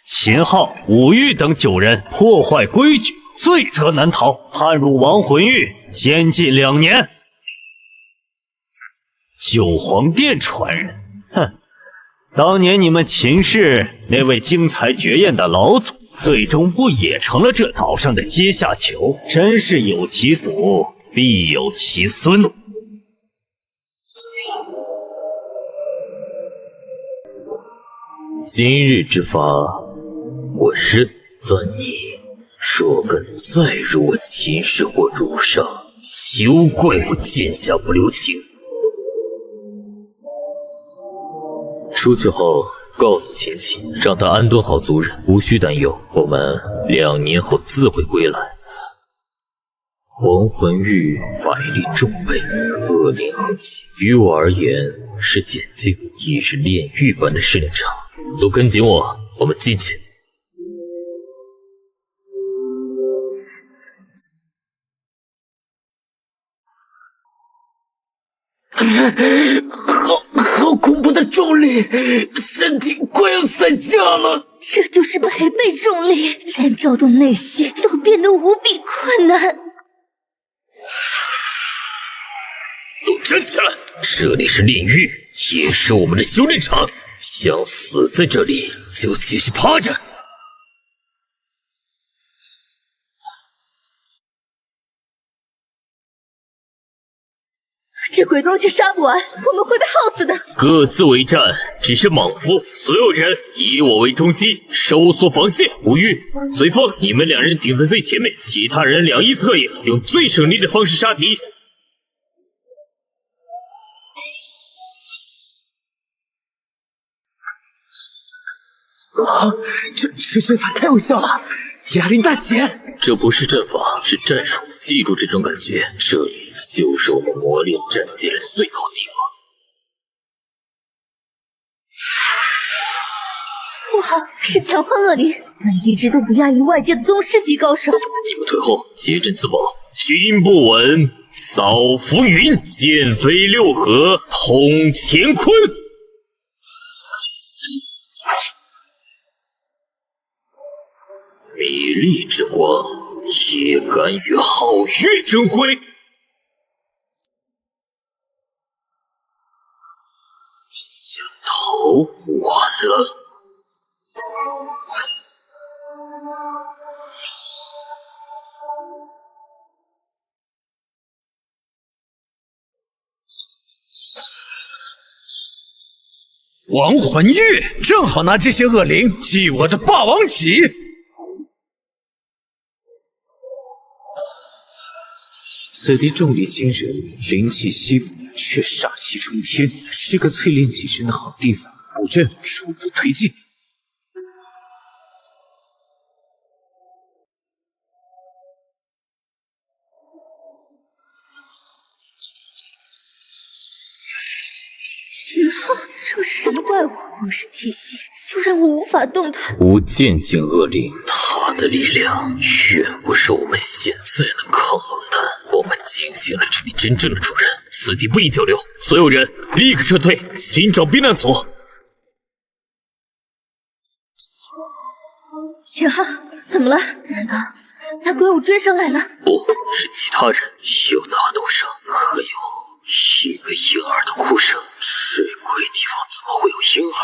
秦昊、武玉等9人破坏规矩，罪责难逃，判入亡魂狱，监禁2年。九皇殿传人，哼，当年你们秦氏那位精彩绝艳的老祖，最终不也成了这岛上的阶下囚？真是有其祖，必有其孙。今日之法，我认，但你若敢再入我秦氏或主上，休怪我剑下不留情。出去后告诉秦琪，让他安顿好族人，无需担忧，我们2年后自会归来。亡魂狱百里重备，恶灵横行，于我而言是险境，亦是炼狱般的试炼场。都跟紧我，我们进去。好恐怖的重力，身体快要散架了。这就是100倍重力，连调动内息都变得无比困难。都站起来！这里是炼狱，也是我们的修炼场。想死在这里，就继续趴着。这鬼东西杀不完，我们会被耗死的。各自为战，只是莽夫。所有人以我为中心，收缩防线。吴玉、随风，你们2人顶在最前面，其他人两翼侧应，用最省力的方式杀敌。这阵法太有效了，压力大减。这不是阵法，是战术。记住这种感觉，这里就是我们磨练战技的最好地方。不好，是强化恶灵，每一只都不亚于外界的宗师级高手。你们退后，结阵自保。军不稳，扫浮云，剑飞6合，通乾坤。米粒之光，也敢与皓月争辉？想逃晚了。亡魂玉正好拿这些恶灵祭我的霸王戟。此地重力惊人，灵气稀薄，却煞气冲天，是个淬炼己身的好地方。布阵，逐步推进。秦昊，这是什么怪物？光是气息就让我无法动弹。无渐进恶灵，他的力量远不是我们现在能抗衡的。我们惊醒了这里真正的主人，此地不宜久留，所有人立刻撤退，寻找避难所。秦昊，怎么了？难道那鬼物追上来了？不是其他人，有大斗声，还有一个婴儿的哭声。这鬼地方怎么会有婴儿？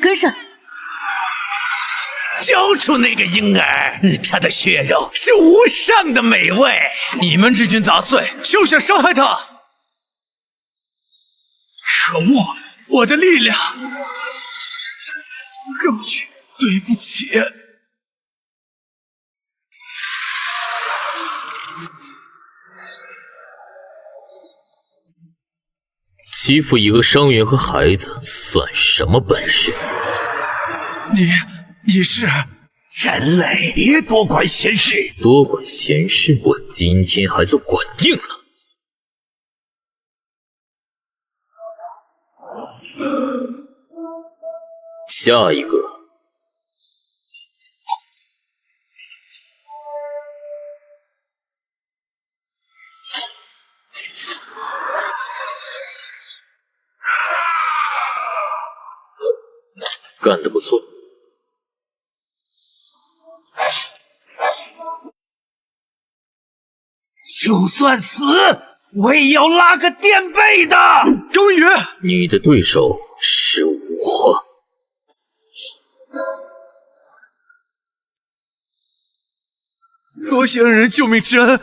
跟上！交出那个婴儿，他的血肉是无上的美味。你们这群杂碎，休想伤害他！可恶，我的力量！肉去，对不起。欺负一个伤员和孩子，算什么本事？你是人类，别多管闲事。多管闲事，我今天还就管定了。下一个。干得不错。就算死，我也要拉个垫背的。终于，你的对手是我。多谢恩人救命之恩。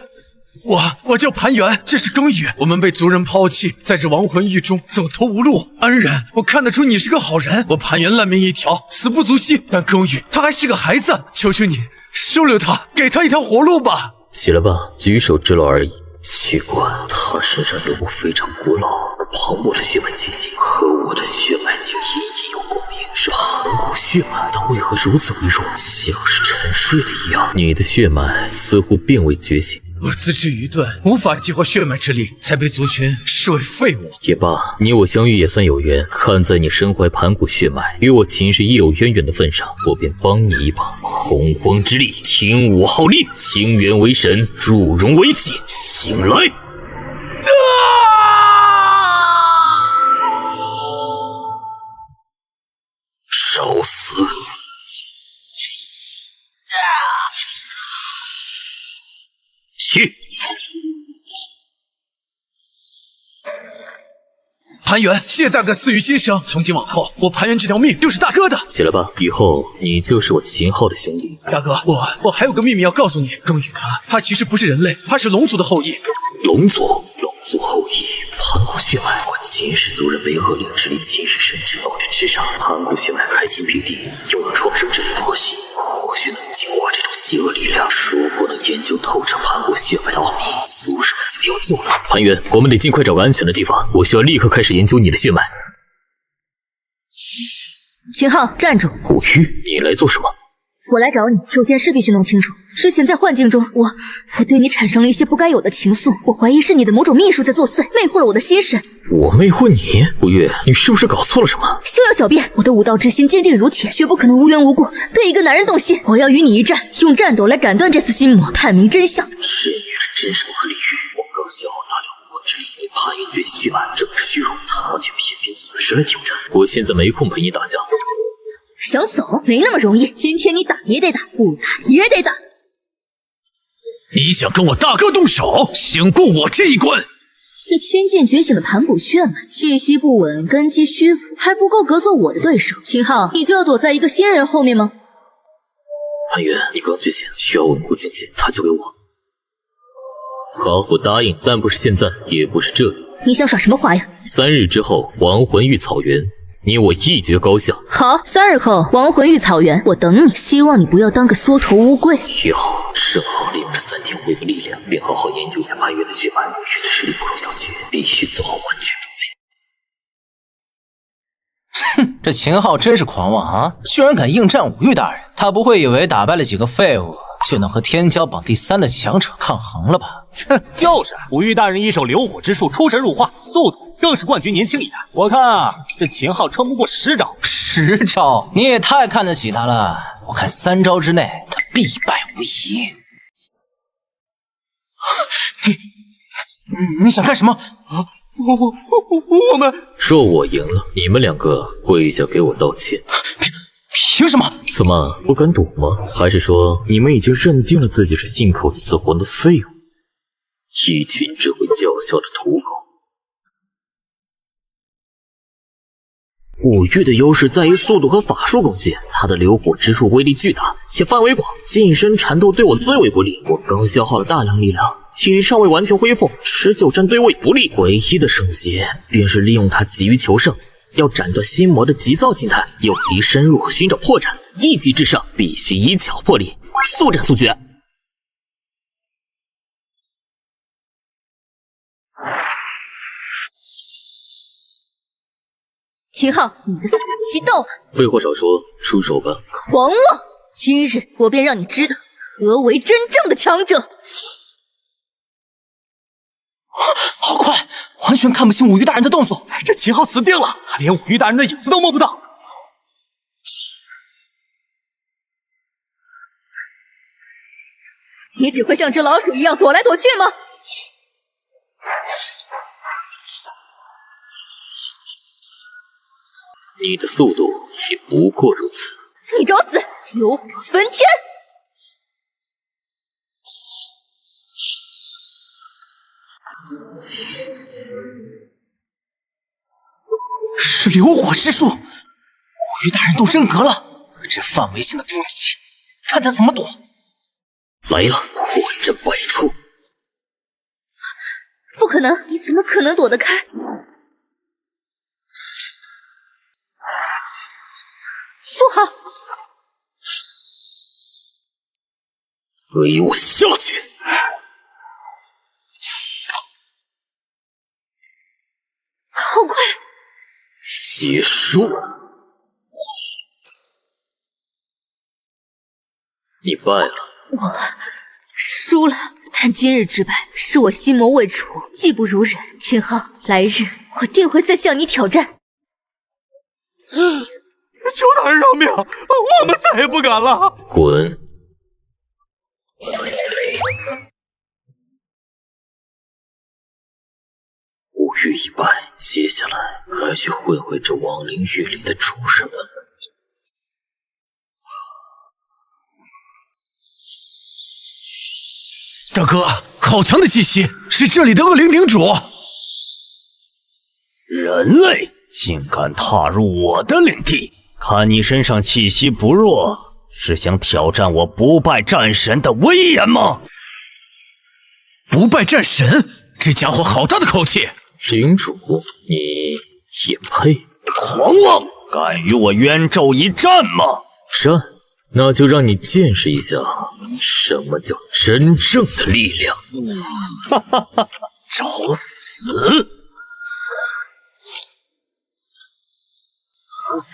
我叫潘元，这是庚宇。我们被族人抛弃，在这亡魂狱中走投无路。恩人，我看得出你是个好人。我潘元烂命一条，死不足惜。但庚宇他还是个孩子，求求你收留他，给他一条活路吧。起来吧，举手之劳而已。奇怪，他身上有股非常古老而磅礴的血脉气息，和我的血脉竟隐隐有共鸣，是盘古血脉，但为何如此微弱，像是沉睡的一样？你的血脉似乎并未觉醒。我资质愚钝，无法激活血脉之力，才被族群视为废物。也罢，你我相遇也算有缘。看在你身怀盘古血脉，与我秦氏亦有渊源的份上，我便帮你一把。洪荒之力，听我号令，清源为神，祝融为血，醒来！找死！去！潘元，谢大哥赐予新生。从今往后，我潘元这条命就是大哥的。起来吧，以后你就是我秦昊的兄弟。大哥，我还有个秘密要告诉你。庚宇他其实不是人类，他是龙族的后裔。龙族后裔，盘古血脉。我秦氏族人为恶灵之力，秦氏神之暴之之上，盘古血脉开天辟地，拥有创生之力，或许能净化这种邪恶力量。如果能研究透彻盘古血脉的奥秘，族人们就有救了。潘元，我们得尽快找个安全的地方，我需要立刻开始研究你的血脉。秦昊，站住！古玉，你来做什么？我来找你，有件事必须弄清楚。之前在幻境中，我对你产生了一些不该有的情愫，我怀疑是你的某种秘术在作祟，魅惑了我的心神。我魅惑你？古月，你是不是搞错了什么？休要狡辩！我的武道之心坚定如铁，绝不可能无缘无故对一个男人动心。我要与你一战，用战斗来斩断这丝心魔，判明真相。至于这真实不可理喻，我刚消耗大量武魂之力，为潘元觉醒血脉，正是虚荣，他却偏偏此时来挑战。我现在没空陪你打架。想走没那么容易，今天你打也得打，不打也得打。你想跟我大哥动手，先过我这一关。这仙剑觉醒的盘古血脉，气息不稳，根基虚浮，还不够格做我的对手。秦昊，你就要躲在一个仙人后面吗？潘元，你刚觉醒，需要稳固境界，他交给我。好，我答应，但不是现在，也不是这里。你想耍什么花呀？3日之后，亡魂域草原。你我一决高下。好，3日后亡魂域草原，我等你。希望你不要当个缩头乌龟。也好，正好利用这3天恢复力量，便好好研究一下潘元的血脉。古月的实力不容小觑，必须做好完全准备。哼，这秦昊真是狂妄啊！居然敢应战五域大人，他不会以为打败了几个废物就能和天骄榜第3的强者抗衡了吧？哼，就是五域大人一手流火之术，出神入化，速度更是冠军年轻一代。我看啊，这秦昊撑不过10招。10招？你也太看得起他了！我看3招之内，他必败无疑。你想干什么？我们若我赢了，你们2个跪下给我道歉。凭什么？怎么不敢赌吗？还是说你们已经认定了自己是信口雌黄的废物？一群只会叫嚣的土狗！五域的优势在于速度和法术攻击，他的流火之术威力巨大且范围广，近身缠斗对我最为不利。我刚消耗了大量力量，体力尚未完全恢复，持久战对我也不利。唯一的圣洁便是利用他急于求胜，要斩断心魔的急躁心态，诱敌深入，寻找破绽，一击制胜，必须以巧破力，速战速决。秦昊，你的死期到了！废话少说，出手吧！狂妄！今日我便让你知道何为真正的强者。好快，完全看不清五鱼大人的动作。这秦昊死定了，他连五鱼大人的影子都摸不到。你只会像只老鼠一样躲来躲去吗？你的速度也不过如此。你找死！流火焚天！是流火之术，五鱼大人都真格了，这范围性的攻击，看他怎么躲。来了，破阵百出。不可能，你怎么可能躲得开？不好！给我下去！好快！结束。你败了。我输了，但今日之败是我心谋未除，技不如人。秦昊，来日我定会再向你挑战。求大人饶命，我们再也不敢了。滚！五欲已败，接下来该去会会这亡灵狱里的畜生们。大哥，好强的气息，是这里的恶灵领主。人类竟敢踏入我的领地，看你身上气息不弱，是想挑战我不败战神的威严吗？不败战神，这家伙好大的口气！领主，你也配？狂妄，敢与我冤纣一战吗？战？那就让你见识一下什么叫真正的力量！哈哈哈！找死！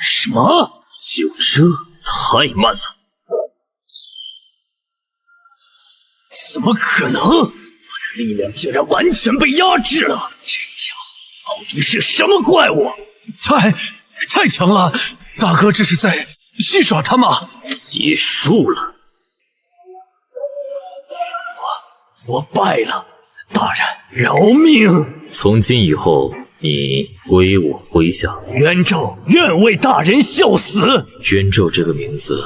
什么？就这？太慢了！怎么可能？我的力量竟然完全被压制了！这家伙到底是什么怪物？太强了！大哥这是在戏耍他吗？结束了。我败了，大人饶命！从今以后，你归我麾下。冤纣愿为大人效死。冤纣这个名字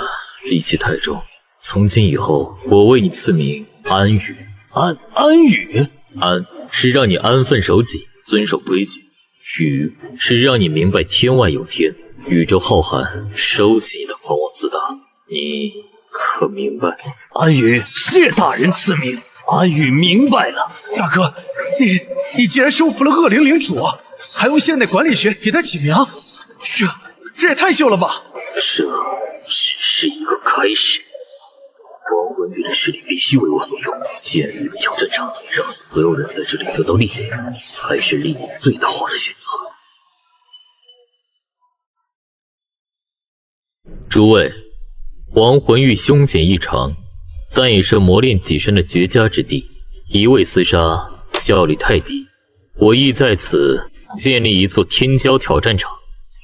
戾气太重，从今以后，我为你赐名安宇。安宇？安是让你安分守己，遵守规矩；宇是让你明白天外有天，宇宙浩瀚，收起你的狂妄自大。你可明白？安宇，谢大人赐名。安宇明白了。大哥，你既然收服了恶灵领主，还用现代管理学给他起名，这也太秀了吧！这只是一个开始。亡魂域的势力必须为我所用，建立一个挑战场，让所有人在这里得到力量，才是利益最大化的选择。诸位，亡魂域凶险异常，但也是磨练己身的绝佳之地，一味厮杀，效率太低。我意在此建立一座天骄挑战场。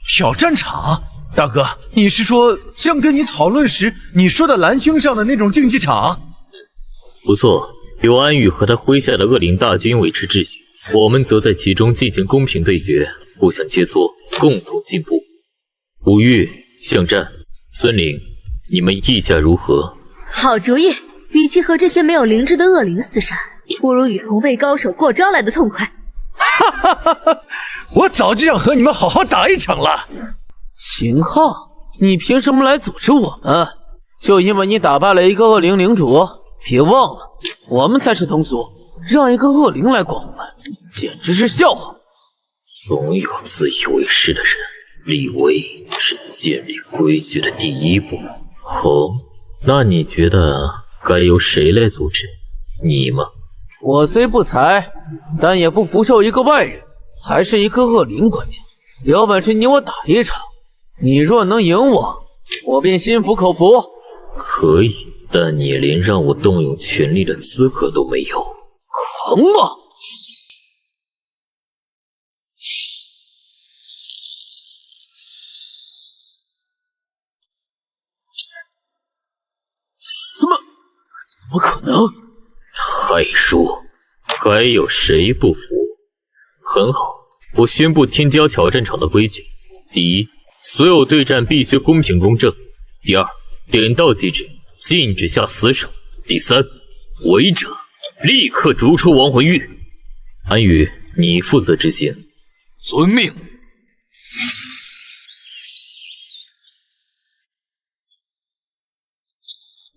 挑战场？大哥，你是说像跟你讨论时你说的蓝星上的那种竞技场？不错，有安宇和他麾下的恶灵大军维持秩序，我们则在其中进行公平对决，互相切磋，共同进步。吴玉、向战、孙灵，你们意下如何？好主意！与其和这些没有灵智的恶灵厮杀，不如与同辈高手过招来的痛快。哈哈哈哈！我早就想和你们好好打一场了。秦昊，你凭什么来组织我们？就因为你打败了一个恶灵领主？别忘了，我们才是同族，让一个恶灵来管我们，简直是笑话。总有自以为是的人，立威是建立规矩的第一步。哦，那你觉得该由谁来组织？你吗？我虽不才，但也不服受一个外人，还是一个恶灵管家。有本事你我打一场，你若能赢我，我便心服口服。可以，但你连让我动用权力的资格都没有。狂妄！怎么可能？还说，还有谁不服？很好，我宣布天骄挑战场的规矩：第一，所有对战必须公平公正；第二，点到即止，禁止下死手；第三，违者立刻逐出亡魂域。安宇，你负责执行。遵命。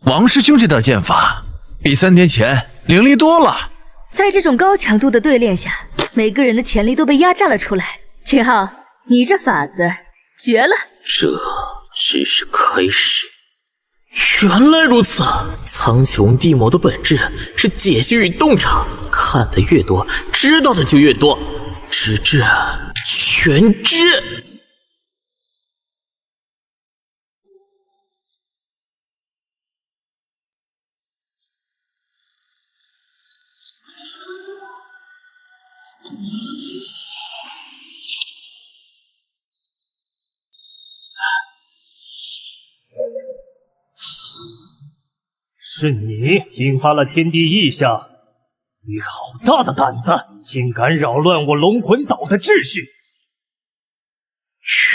王师兄这点剑法，比3天前凌厉多了。在这种高强度的对练下，每个人的潜力都被压榨了出来。秦昊，你这法子绝了！这只是开始。原来如此，苍穹地魔的本质是解析与洞察，看得越多，知道的就越多，直至全知。是你引发了天地异象，你好大的胆子，竟敢扰乱我龙魂岛的秩序！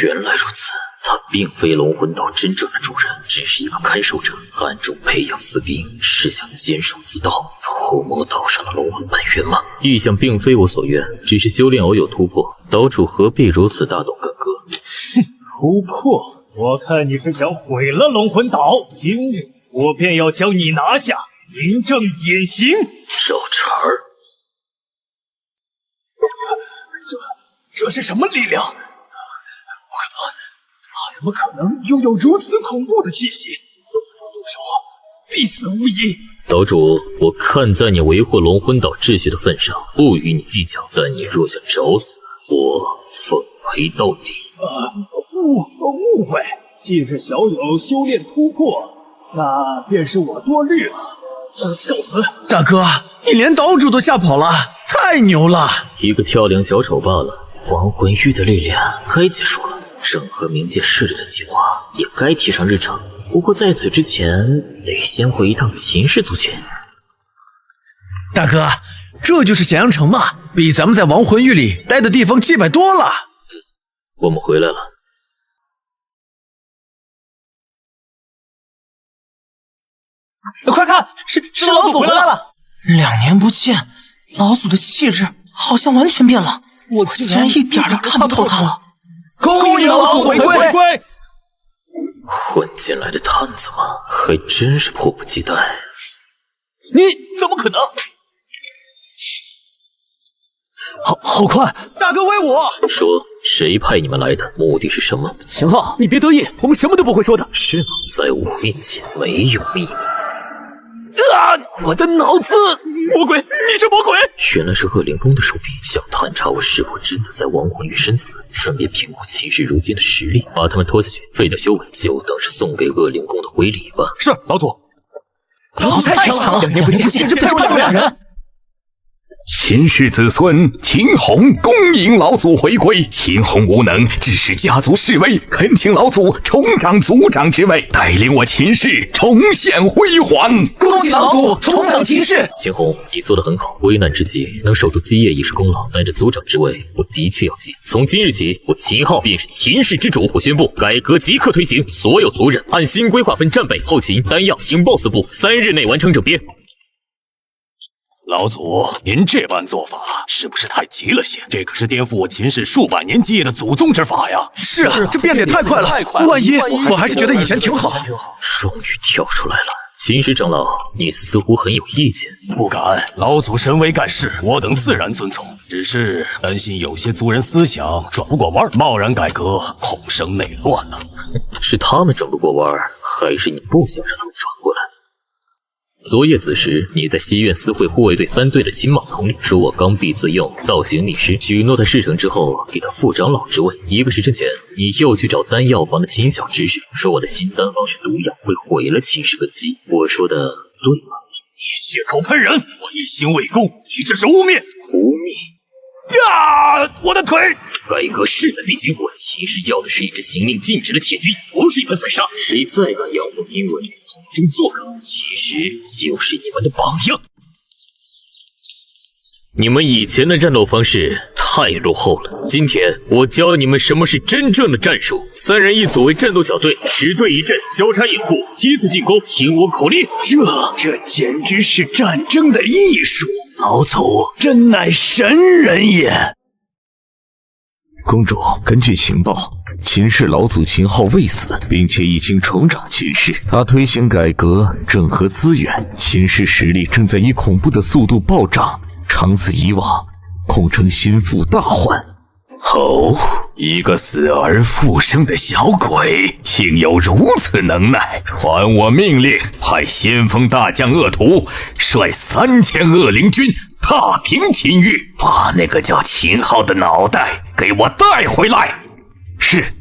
原来如此，他并非龙魂岛真正的主人，只是一个看守者，暗中培养私兵，是想监守自盗，屠魔岛上的龙魂本源吗？异象并非我所愿，只是修炼偶有突破，岛主何必如此大动干戈？哼，突破？我看你是想毁了龙魂岛，今日我便要将你拿下，明正典刑。小陈儿，这是什么力量？不可能，他怎么可能拥有如此恐怖的气息？动手，必死无疑。岛主，我看在你维护龙魂岛秩序的份上，不与你计较。但你若想找死，我奉陪到底。误会，既是小友修炼突破，那便是我多虑了。告辞。大哥，你连岛主都吓跑了，太牛了！一个跳梁小丑罢了。亡魂域的历练该结束了，整合冥界势力的计划也该提上日程。不过在此之前，得先回一趟秦氏族群。大哥，这就是咸阳城吗？比咱们在亡魂域里待的地方气派多了。我们回来了。快看，是老祖回来了！2年不见，老祖的气质好像完全变了，我竟然一点都看不透他了。恭迎老祖回归！混进来的探子嘛，还真是迫不及待。你怎么可能？好快！大哥威我！说，谁派你们来的？目的是什么？秦昊，你别得意，我们什么都不会说的。是吗？在我面前没有秘密。我的脑子！魔鬼，你是魔鬼！原来是恶灵宫的手笔，想探查我是否真的在亡魂域身死，顺便评估秦氏如今的实力，把他们拖下去，废掉修为，就当是送给恶灵宫的回礼吧。是，老祖。老祖太强了，2年不见，简直不是2人。秦氏子孙秦红恭迎老祖回归。秦红无能，致使家族式微，恳请老祖重掌族长之位，带领我秦氏重现辉煌。恭喜老祖重掌秦氏！秦红，你做得很好，危难之际能守住基业已是功劳，但这族长之位我的确要继。从今日起，我秦昊便是秦氏之主。我宣布，改革即刻推行，所有族人按新规划分战备、后勤、丹药、情报4部，3日内完成整编。老祖，您这般做法是不是太急了些？这可是颠覆我秦氏数百年基业的祖宗之法呀！是啊，这变得也太快了。万一我还是觉得以前挺好。终于跳出来了。秦氏长老，你似乎很有意见。不敢，老祖神威盖世，我等自然遵从。只是担心有些族人思想转不过弯，贸然改革，恐生内乱呢。是他们转不过弯，还是你不想让他们转过来？昨夜子时，你在西苑私会护卫队3队的亲莽统领，说我刚愎自用，倒行逆施，许诺他事成之后给他副长老之位。1个时辰前，你又去找丹药房的秦小执事，说我的新丹方是毒药，会毁了秦氏根基。我说的对吗？你血口喷人，我一心为公，你这是污蔑！污蔑！呀，我的腿！改革势在必行，我秦氏要的是一支行令尽职的铁军，不是一盆散沙。谁再敢阳奉阴违，从中作梗，其实就是你们的榜样。你们以前的战斗方式太落后了，今天我教你们什么是真正的战术。3人一组为战斗小队，10队一阵，交叉掩护，依次进攻，听我口令。这简直是战争的艺术，老祖真乃神人也。公主，根据情报，秦氏老祖秦昊未死，并且已经重掌秦氏。他推行改革，整合资源，秦氏实力正在以恐怖的速度暴涨。长此以往，恐成心腹大患。哦，一个死而复生的小鬼，竟有如此能耐！传我命令，派先锋大将恶徒率3000恶灵军踏平秦域，把那个叫秦昊的脑袋给我带回来。是。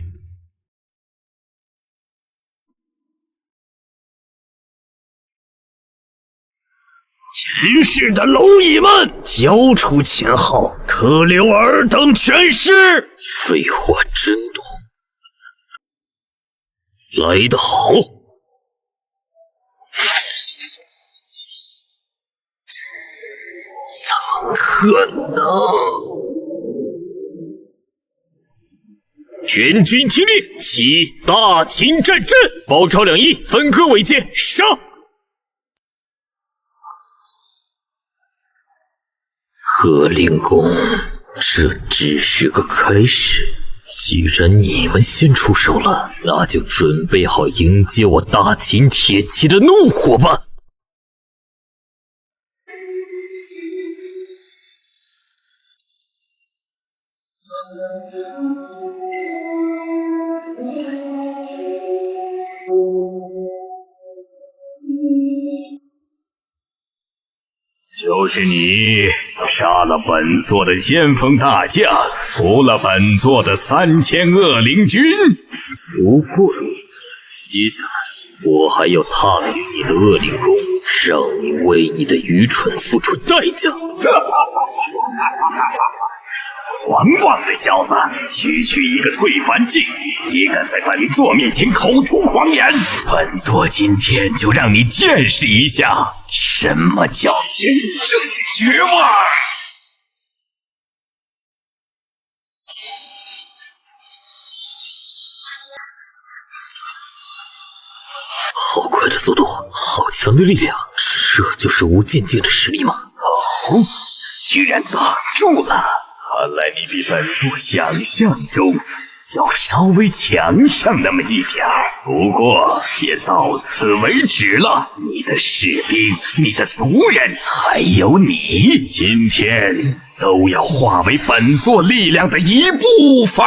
秦氏的蝼蚁们，交出秦昊，可留尔等全尸！废话真多，来得好！怎么可能？全军听令，起大秦战阵，包抄2翼，分割尾界，杀！贺灵公，这只是个开始。既然你们先出手了，那就准备好迎接我大秦铁骑的怒火吧！就是你杀了本座的先锋大将，屠了本座的3000恶灵军。不过如此，接下来我还要踏平你的恶灵宫，让你为你的愚蠢付出代价。狂妄的小子，区一个退凡境，也敢在本座面前口出狂言！本座今天就让你见识一下什么叫真正的绝望！好快的速度，好强的力量，这就是吴静静的实力吗？哦，居然挡住了！看来你比本座想象中要稍微强上那么一点儿，不过也到此为止了。你的士兵、你的族人，还有你，今天都要化为本座力量的一部分。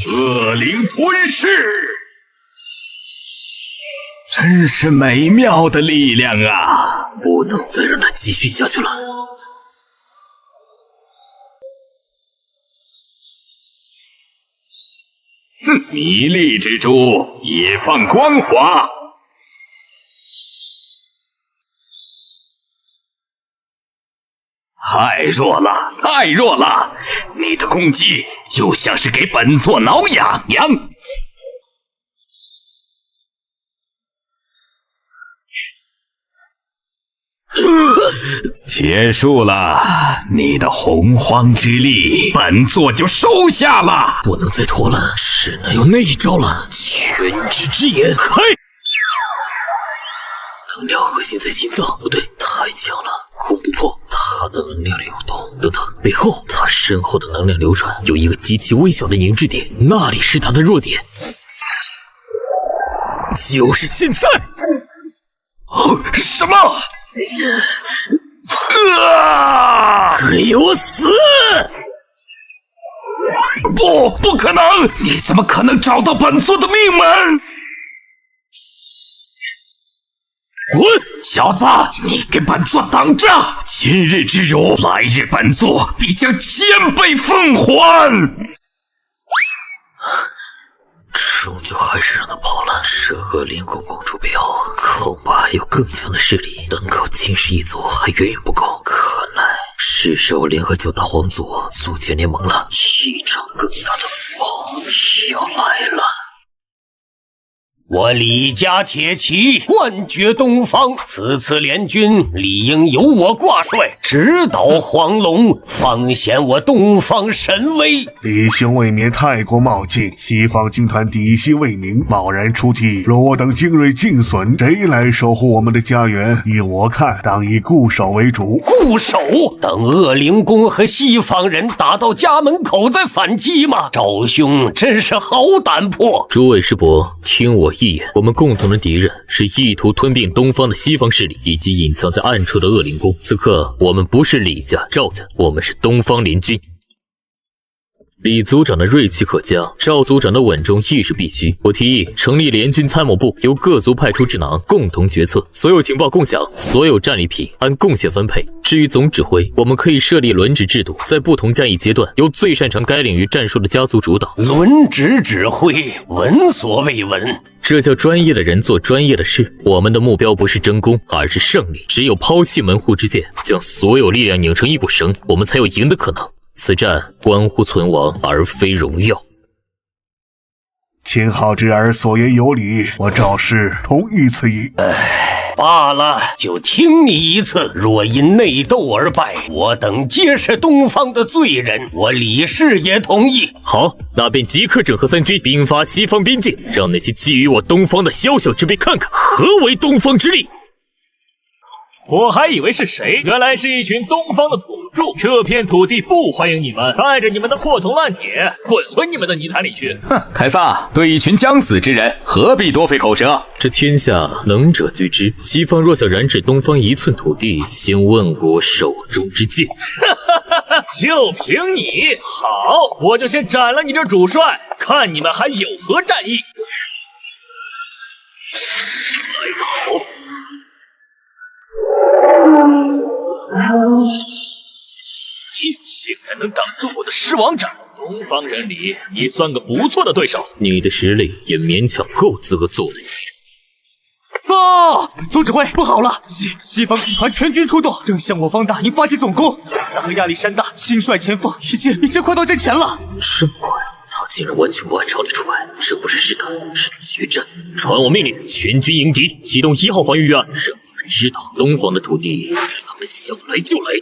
恶灵吞噬，真是美妙的力量啊！不能再让它继续下去了。迷力之珠也放光华，太弱了，太弱了！你的攻击就像是给本座挠痒痒。结束了，你的洪荒之力，本座就收下了。不能再拖了，只能用那一招了。全知之眼，开！能量核心在心脏，不对，太强了，攻不破。他的能量流动，等等，背后，他身后的能量流转有一个极其微小的凝滞点，那里是他的弱点。就是现在！什么？给我死！不可能！你怎么可能找到本座的命门？滚！小子，你给本座等着！今日之辱，来日本座必将千倍奉还。终究还是让他跑了。蛇恶灵宫公主背后，恐怕还有更强的势力，单靠秦氏一族还远远不够。看来是时候联合9大皇族组建联盟了。一场更大的风暴要来了。我李家铁骑冠绝东方，此次联军理应由我挂帅，直捣黄龙，方显我东方神威。李兄未免太过冒进，西方军团底细未明，贸然出击，若我等精锐尽损，谁来守护我们的家园？依我看，当以固守为主。固守？等恶灵宫和西方人打到家门口再反击吗？赵兄真是好胆魄！诸位师伯，听我一言，我们共同的敌人是意图吞并东方的西方势力，以及隐藏在暗处的恶灵宫。此刻，我们不是李家、赵家，我们是东方联军。李族长的锐气可嘉，赵族长的稳重亦是必须。我提议成立联军参谋部，由各族派出智囊，共同决策，所有情报共享，所有战利品按贡献分配。至于总指挥，我们可以设立轮值制度，在不同战役阶段，由最擅长该领域战术的家族主导。轮值指挥，闻所未闻。这叫专业的人做专业的事。我们的目标不是争功，而是胜利。只有抛弃门户之见，将所有力量拧成一股绳，我们才有赢的可能。此战关乎存亡，而非荣耀。秦昊之儿所言有理，我赵氏同意此意。罢了，就听你一次。若因内斗而败，我等皆是东方的罪人。我李氏也同意。好，那便即刻整合三军，兵发西方边境，让那些觊觎我东方的宵小之辈看看何为东方之力。我还以为是谁，原来是一群东方的土著。这片土地不欢迎你们，带着你们的破铜烂铁，滚回你们的泥潭里去！哼，凯撒，对一群将死之人，何必多费口舌？这天下能者居之，西方若想染指东方一寸土地，先问过我手中之剑。就凭你，好，我就先斩了你这主帅，看你们还有何战意！来得好！你竟然能挡住我的狮王斩！东方人里，你算个不错的对手。你的实力也勉强够资格做我的女人。总指挥，不好了！西方军团全军出动，正向我方大营发起总攻。亚萨和亚历山大亲率前锋，已经快到阵前了。这么快，他竟然完全不按常理出牌，这不是试探，是决战！传我命令，全军迎敌，启动1号防御预案，让你们知道东方的土地是他们想来就来的。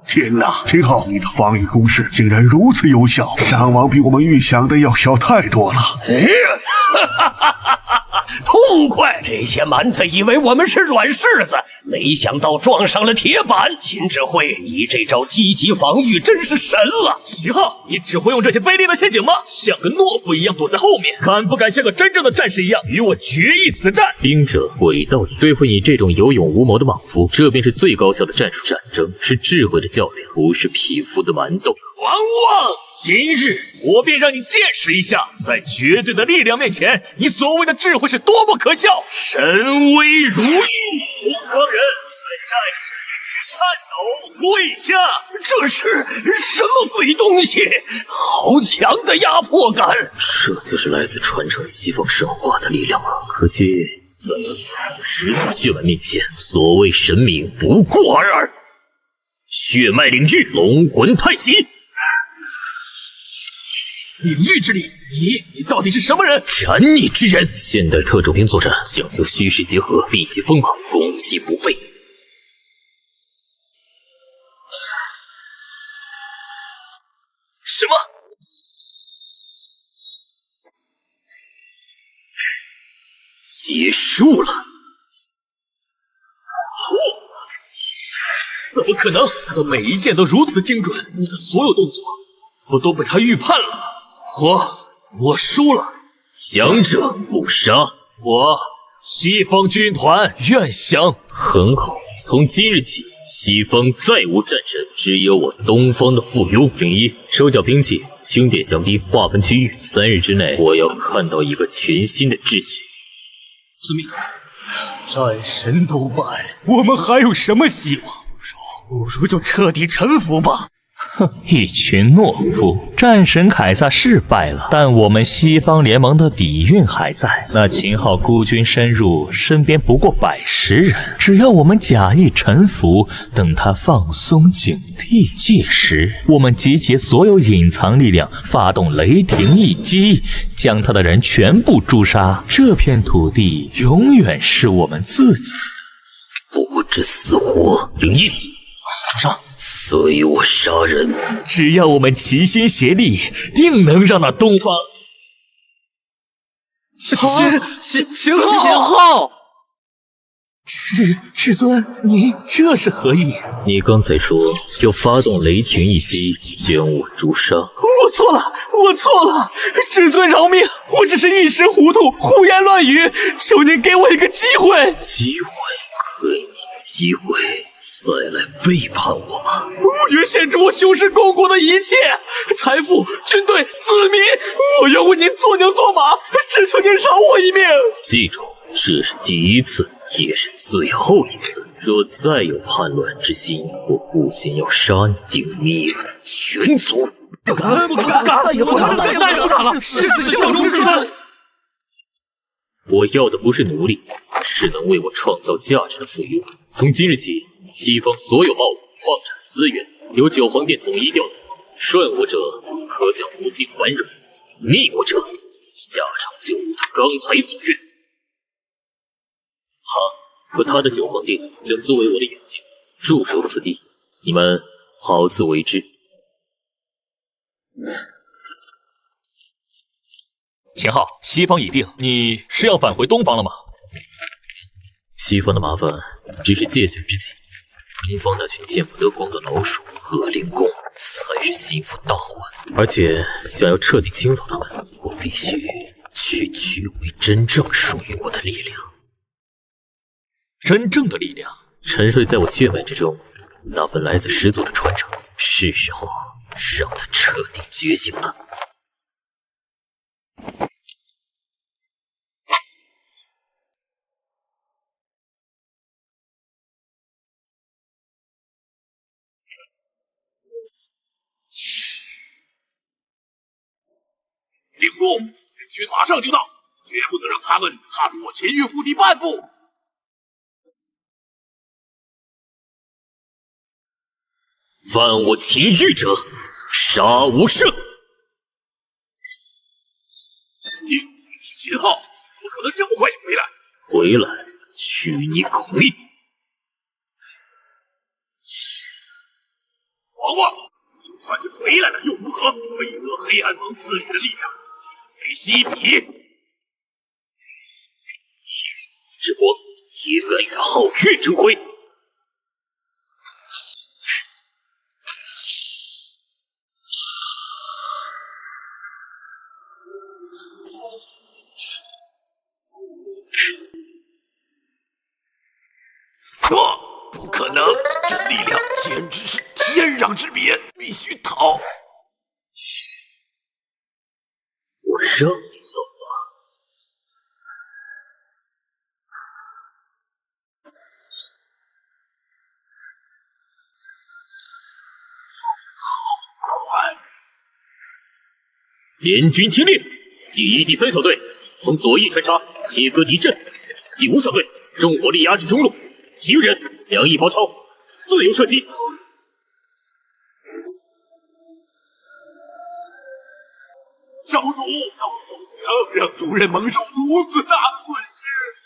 天哪，秦昊，你的防御攻势竟然如此有效，伤亡比我们预想的要小太多了。痛快！这些蛮子以为我们是软柿子，没想到撞上了铁板。秦指挥，你这招积极防御真是神了。齐浩，你只会用这些卑劣的陷阱吗？像个懦夫一样躲在后面，敢不敢像个真正的战士一样与我决一死战？兵者，诡道也。对付你这种有勇无谋的莽夫，这便是最高效的战术。战争是智慧的较量，不是匹夫的蛮斗。狂妄！今日我便让你见识一下，在绝对的力量面前，你所谓的智慧是多么可笑！神威如玉，东方人在战士里颤抖跪下。这是什么鬼东西？好强的压迫感！这就是来自传承西方神话的力量吗？可惜，在血脉面前，所谓神明不过尔尔。血脉领域，龙魂太极。领域之力，你到底是什么人？斩你之人！现代特种兵作战讲究虚实结合，避其锋芒，攻其不备。什么？结束了。怎么可能？他的每一剑都如此精准，你的所有动作仿佛都被他预判了。我输了。强者不杀。我西方军团愿降。很好，从今日起，西方再无战神，只有我东方的附庸。零一，收缴兵器，清点降兵，划分区域。3日之内，我要看到一个全新的秩序。遵命。战神都败，我们还有什么希望？不如就彻底臣服吧。哼，一群懦夫！战神凯撒是败了，但我们西方联盟的底蕴还在。那秦昊孤军深入，身边不过110人，只要我们假意臣服，等他放松警惕，届时我们集结所有隐藏力量，发动雷霆一击，将他的人全部诛杀。这片土地永远是我们自己的。不知死活，零一，主上。随我杀人！只要我们齐心协力，定能让那东方秦昊，至尊，你这是何意？你刚才说要发动雷霆一击，将我诛杀。我错了，至尊饶命！我只是一时糊涂，胡言乱语，求您给我一个机会。机会？给你机会？再来背叛我吗？我愿献出我修士公国的一切，财富、军队、子民，我愿为您做牛做马，只求您饶我一命。记住，这是第一次，也是最后一次。若再有叛乱之心，我不仅要杀你，定灭了全族。不敢，再也不敢了，誓死效忠至尊。我要的不是奴隶，是能为我创造价值的附庸。从今日起，西方所有贸易、矿产资源由9皇殿统一调动，顺我者可享无尽繁荣，逆我者下场就如他刚才所愿。他和他的9皇殿将作为我的眼睛，驻守此地，你们好自为之。秦昊，西方已定，你是要返回东方了吗？西方的麻烦只是借选之际，东方那群见不得光的老鼠和灵宫才是心腹大患。而且想要彻底清扫他们，我必须去取回真正属于我的力量。真正的力量沉睡在我血脉之中，那份来自始祖的传承，是时候让它彻底觉醒了。顶住！人群马上就到，绝不能让他们踏出我前岳腹地半步。犯我秦域者，杀无赦！你是秦昊，怎么可能这么快就回来？回来，取你狗命！狂妄！就算你回来了又如何？为何黑暗盟赐予的力量今非昔比？天之光也敢与皓月争辉？不可能！这力量简直是天壤之别，必须逃！我让你走了。快！联军听令，第1、第3小队从左翼穿插，切割敌阵；第5小队重火力压制中路，其余人2翼包抄，自由射击。少主，要是不能让主人蒙受如此大的损失。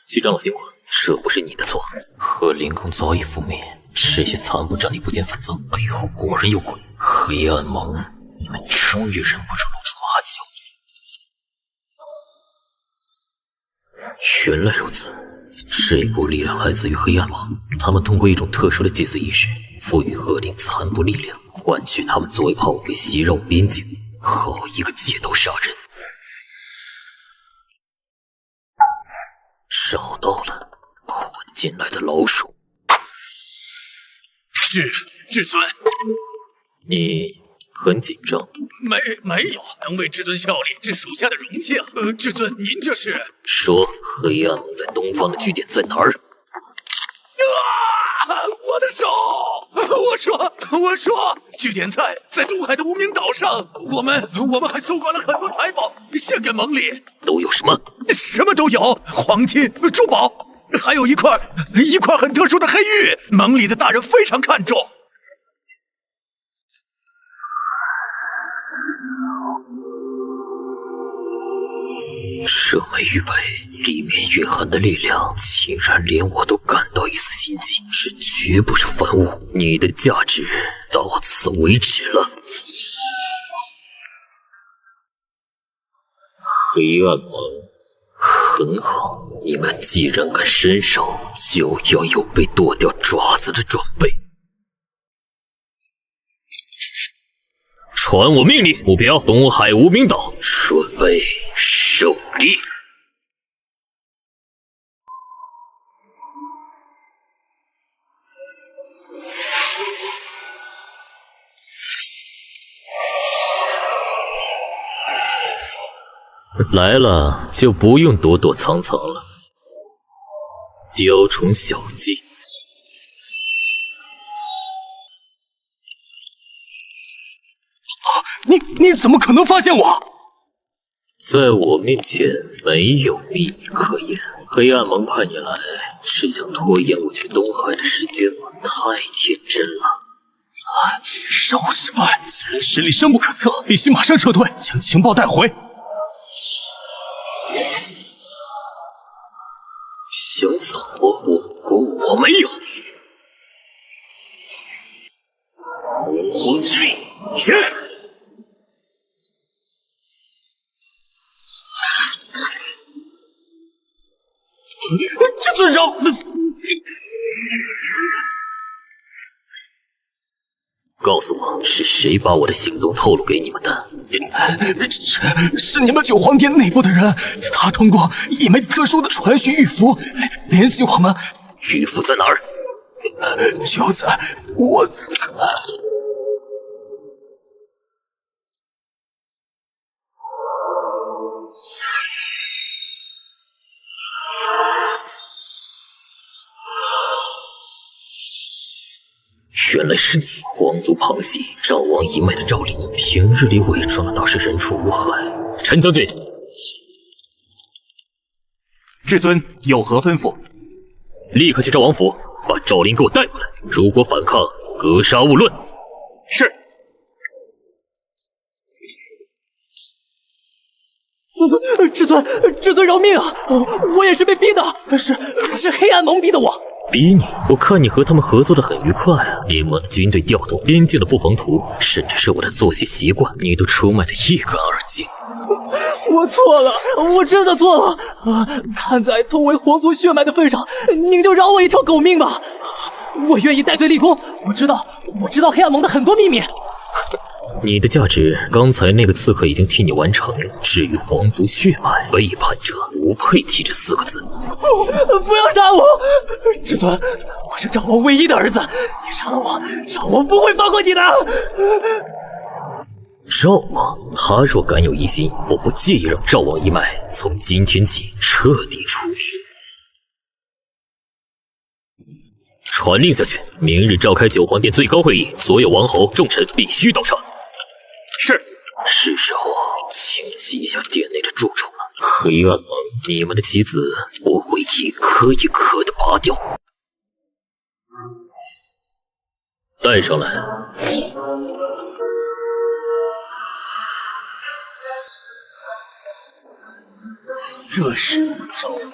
七长老辛苦了，这不是你的错。和灵宫早已覆灭，这些残部战力不减反增，背后果然有鬼。黑暗盟，你们终于忍不住露出马脚。原来如此，这股力量来自于黑暗盟，他们通过一种特殊的祭祀仪式，赋予恶灵残部力量，换取他们作为炮灰袭扰边境。好一个借刀杀人！找到了，混进来的老鼠。是，至尊。你很紧张？没有，能为至尊效力是属下的荣幸。至尊，您这是？说黑暗盟在东方的据点在哪儿？我的手！我说，据点在东海的无名岛上。我们还搜刮了很多财宝，献给盟里。都有什么？什么都有，黄金、珠宝，还有一块很特殊的黑玉，盟里的大人非常看重。这枚玉佩里面蕴含的力量，竟然连我都感到一丝心悸，这绝不是凡物，你的价值到此为止了。黑暗盟，很好，你们既然敢伸手，就要有被剁掉爪子的准备。传我命令，目标东海无名岛，准备狩猎。来了就不用躲躲藏藏了。雕虫小技。你怎么可能发现我？在我面前没有秘密可言。黑暗盟派你来，是想拖延我去东海的时间吗？太天真了。让我失败，此人实力深不可测，必须马上撤退，将情报带回。想走，我没有。洪之力，是。至尊饶！告诉我是谁把我的行踪透露给你们的？是你们九皇殿内部的人，他通过一枚特殊的传讯玉符联系我们。玉符在哪儿？就在我。原来是你，皇族旁系赵王一脉的赵灵，平日里伪装的倒是人畜无害。陈将军，至尊有何吩咐？立刻去赵王府，把赵灵给我带过来。如果反抗，格杀勿论。是。至尊饶命啊！我也是被逼的，是黑暗盟逼的我。逼你？我看你和他们合作的很愉快啊！联盟的军队调动，边境的布防图，甚至是我的作息习惯，你都出卖得一干二净。我错了，我真的错了。看在同为皇族血脉的份上，您就饶我一条狗命吧。我愿意戴罪立功。我知道黑暗盟的很多秘密。你的价值，刚才那个刺客已经替你完成了。至于皇族血脉，背叛者不配提这4个字。不要杀我，至尊，我是赵王唯一的儿子，你杀了我，赵王不会放过你的。赵王，他若敢有异心，我不介意让赵王一脉从今天起彻底除灭。传令下去，明日召开九皇殿最高会议，所有王侯重臣必须到场。是。是时候清洗一下殿内的蛀虫了。黑暗盟，你们的棋子我会一颗一颗的拔掉。带上来。这是赵王府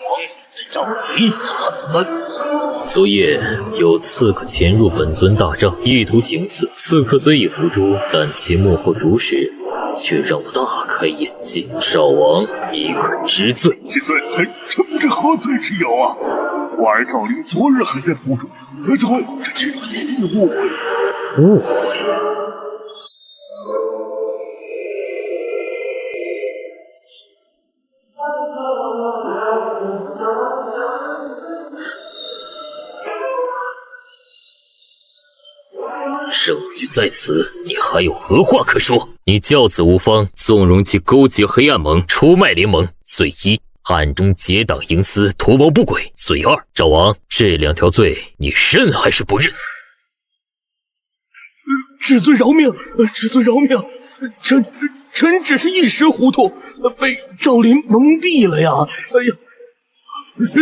的赵离，他怎么？昨夜有刺客潜入本尊大帐，意图行刺。刺客虽已伏诛，但其幕后主使却让我大开眼界。赵王一可知罪。至尊，这何罪之有啊？我儿赵灵昨日还在府中，怎么这其中一定有误会？误会？证据在此，你还有何话可说？你教子无方，纵容其勾结黑暗盟，出卖联盟，罪一；暗中结党营私，图谋不轨，罪二。赵王，这2条罪，你认还是不认？至尊饶命！至尊饶命！臣只是一时糊涂，被赵林蒙蔽了呀！哎呀，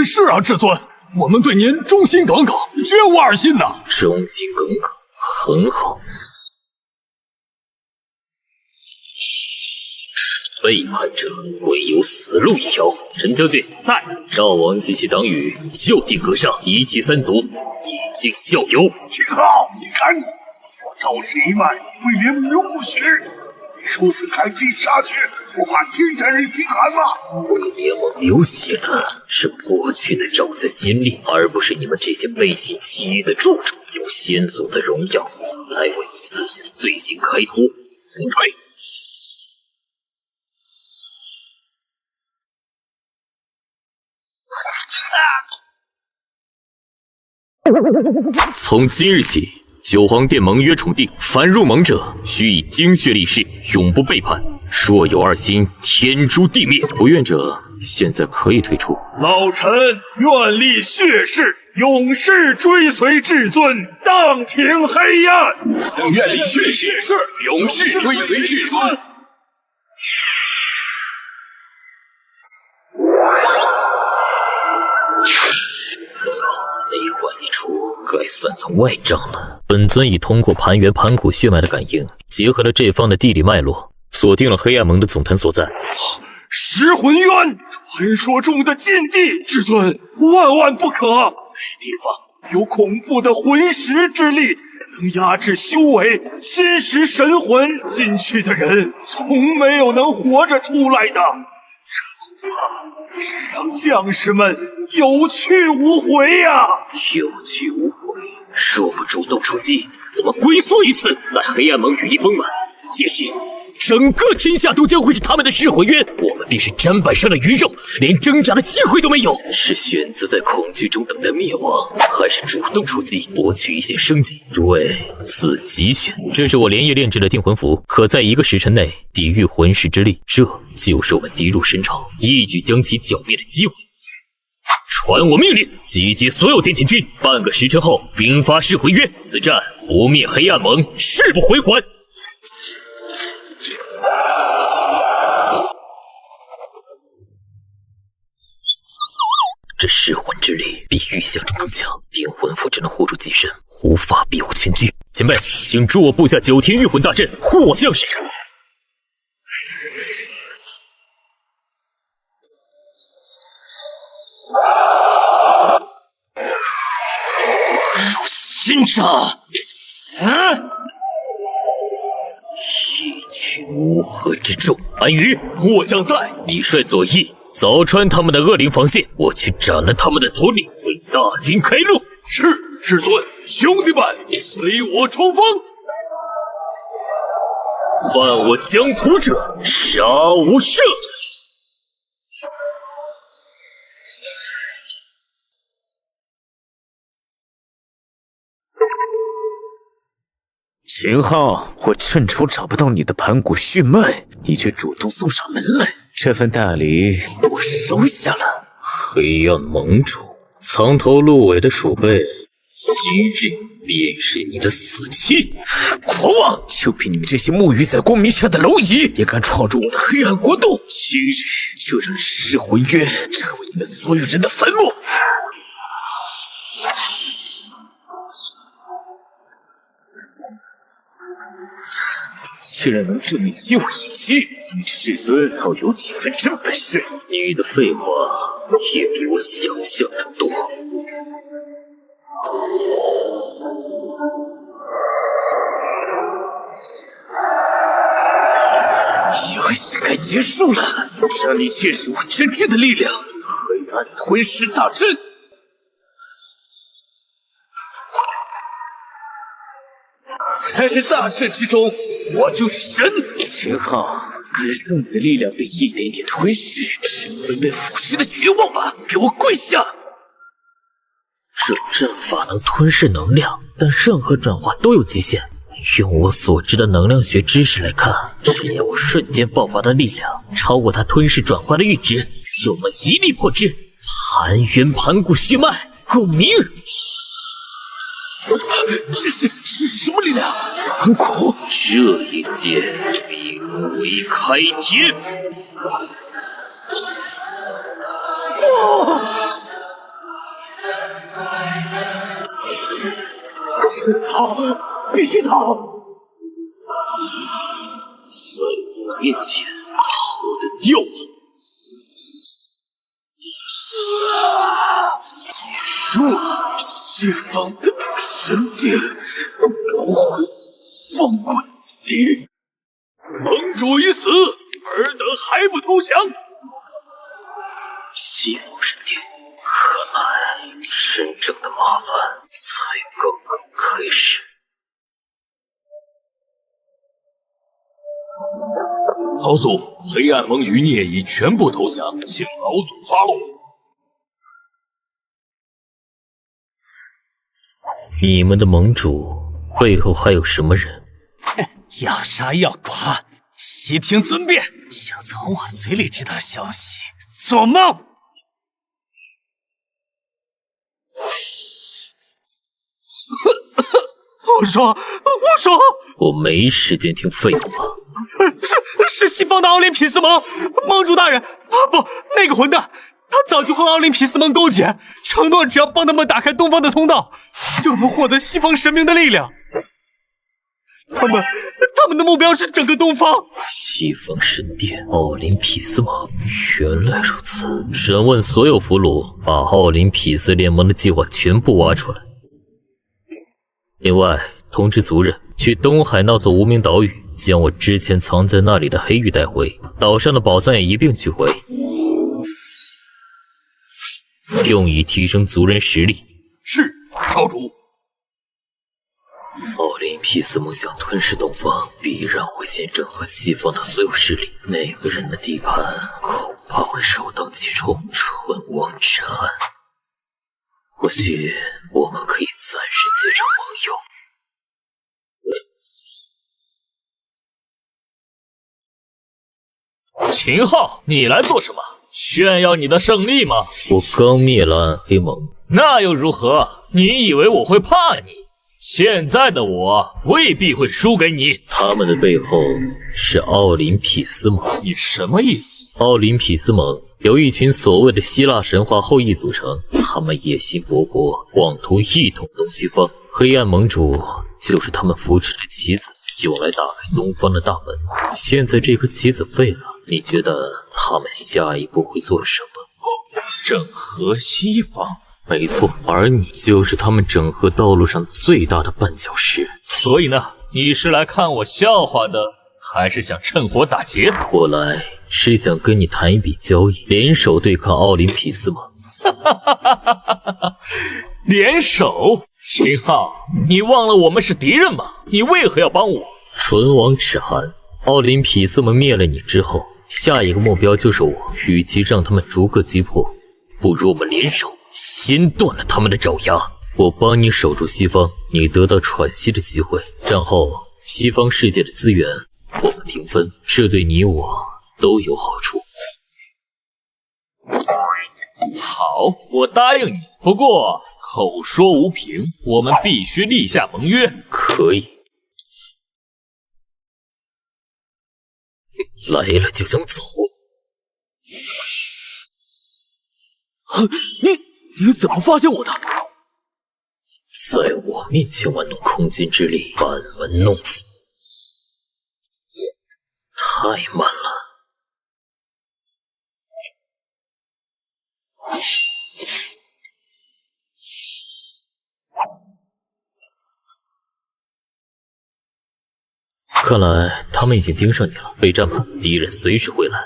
是啊，至尊，我们对您忠心耿耿，绝无二心呐！忠心耿耿，很好。背叛者唯有死路一条。陈将军在，赵王及其党羽就地格杀，一气3族，以儆效尤。秦昊，你看，我赵氏一脉为联盟流不血，如此开尽杀绝，不怕天下人惊寒吗？为联盟流血的是过去的赵家先烈，而不是你们这些背信弃义的蛀虫，用先祖的荣耀来为自己的罪行开脱。呸！从今日起，九皇殿盟约重定，凡入盟者，须以精血立誓，永不背叛。若有二心，天诛地灭。不愿者，现在可以退出。老臣愿立血誓，永世追随至尊，荡平黑暗。愿立血誓，永世追随至尊。内患一出，该算外账了。本尊已通过盘元盘古血脉的感应，结合了这方的地理脉络，锁定了黑暗盟的总坛所在。石魂渊，传说中的禁地，至尊万万不可！那地方有恐怖的魂石之力，能压制修为、侵蚀神魂，进去的人从没有能活着出来的。这恐怕让将士们有去无回呀！有去无回，若不主动出击，我们龟缩于此，待黑暗盟羽翼丰满，届时整个天下都将会是他们的噬魂渊，我们便是砧板上的鱼肉，连挣扎的机会都没有。是选择在恐惧中等待灭亡，还是主动出击，博取一线生机？诸位自己选。这是我连夜炼制的定魂符，可在1个时辰内抵御魂石之力，这就是我们敌入神朝，一举将其剿灭的机会。传我命令，集结所有殿前军，半个时辰后兵发噬魂渊。此战不灭黑暗盟，誓不回还。这噬魂之力比预想中更强，定魂符只能护住己身，无法庇护全军。前辈，请助我布下9天御魂大阵，护我将士。入侵者，一群乌合之众。安宇，我将在，你率左翼凿穿他们的恶灵防线，我去斩了他们的头领，为大军开路。是，至尊，兄弟们，随我冲锋！犯我疆土者，杀无赦！秦昊，我趁手找不到你的盘古血脉，你却主动送上门来，这份大礼我收下了。黑暗盟主，藏头露尾的鼠辈，今日便是你的死期！狂妄！就凭你们这些沐浴在光明下的蝼蚁，也敢闯入我的黑暗国度？今日就让噬魂渊成为你们所有人的坟墓！既然能证明接我一击，你这至尊要有几分真本事？你的废话也比我想象中多。游戏该结束了，让你见识我真正的力量——黑暗吞噬大阵！在这大阵之中，我就是神。秦昊，感受你的力量被一点点吞噬，神魂被腐蚀的绝望吧！给我跪下！这阵法能吞噬能量，但任何转化都有极限。用我所知的能量学知识来看，只要我瞬间爆发的力量超过他吞噬转化的阈值，就能一力破之。盘元盘骨血脉共鸣。这是什么力量？盘骨。这一剑名为开天。逃！必须逃！在我面前逃得掉吗？结束了，西方的神殿不会放过你。盟主已死，尔等还不投降？西方神殿，看来真正的麻烦才刚刚开始。老祖，黑暗盟余孽已全部投降，请老祖发落。你们的盟主背后还有什么人？要杀要剐，悉听尊便。想从我嘴里知道消息，做梦！我说，我没时间听废话。是西方的奥林匹斯盟盟主大人不，那个混蛋，他早就和奥林匹斯盟勾结，承诺只要帮他们打开东方的通道，就能获得西方神明的力量。他们的目标是整个东方。西方神殿，奥林匹斯盟，原来如此。审问所有俘虏，把奥林匹斯联盟的计划全部挖出来。另外，通知族人去东海那座无名岛屿，将我之前藏在那里的黑玉带回，岛上的宝藏也一并取回，用以提升族人实力。是，少主。奥林匹斯盟想吞噬东方，必然会先整合西方的所有势力，那个人的地盘恐怕会首当其冲，唇亡齿寒。或许我们可以暂时结成盟友。秦昊，你来做什么？炫耀你的胜利吗？我刚灭了暗黑盟，那又如何？你以为我会怕你？现在的我未必会输给你。他们的背后是奥林匹斯盟。你什么意思？奥林匹斯盟由一群所谓的希腊神话后裔组成，他们野心勃勃，妄图一统东西方。黑暗盟主就是他们扶持的棋子，用来打开东方的大门。现在这颗棋子废了，你觉得他们下一步会做什么？整合西方。没错，而你就是他们整合道路上最大的绊脚石。所以呢，你是来看我笑话的，还是想趁火打劫？我来是想跟你谈一笔交易，联手对抗奥林匹斯盟。联手？秦昊，你忘了我们是敌人吗？你为何要帮我？唇亡齿寒。奥林匹斯盟灭了你之后，下一个目标就是我。与其让他们逐个击破，不如我们联手，先断了他们的爪牙。我帮你守住西方，你得到喘息的机会。战后，西方世界的资源我们平分，这对你我都有好处。好，我答应你。不过口说无凭，我们必须立下盟约。可以。来了就想走？你怎么发现我的？在我面前玩弄空间之力，班门弄斧，太慢了。看来他们已经盯上你了，备战吧，敌人随时会来。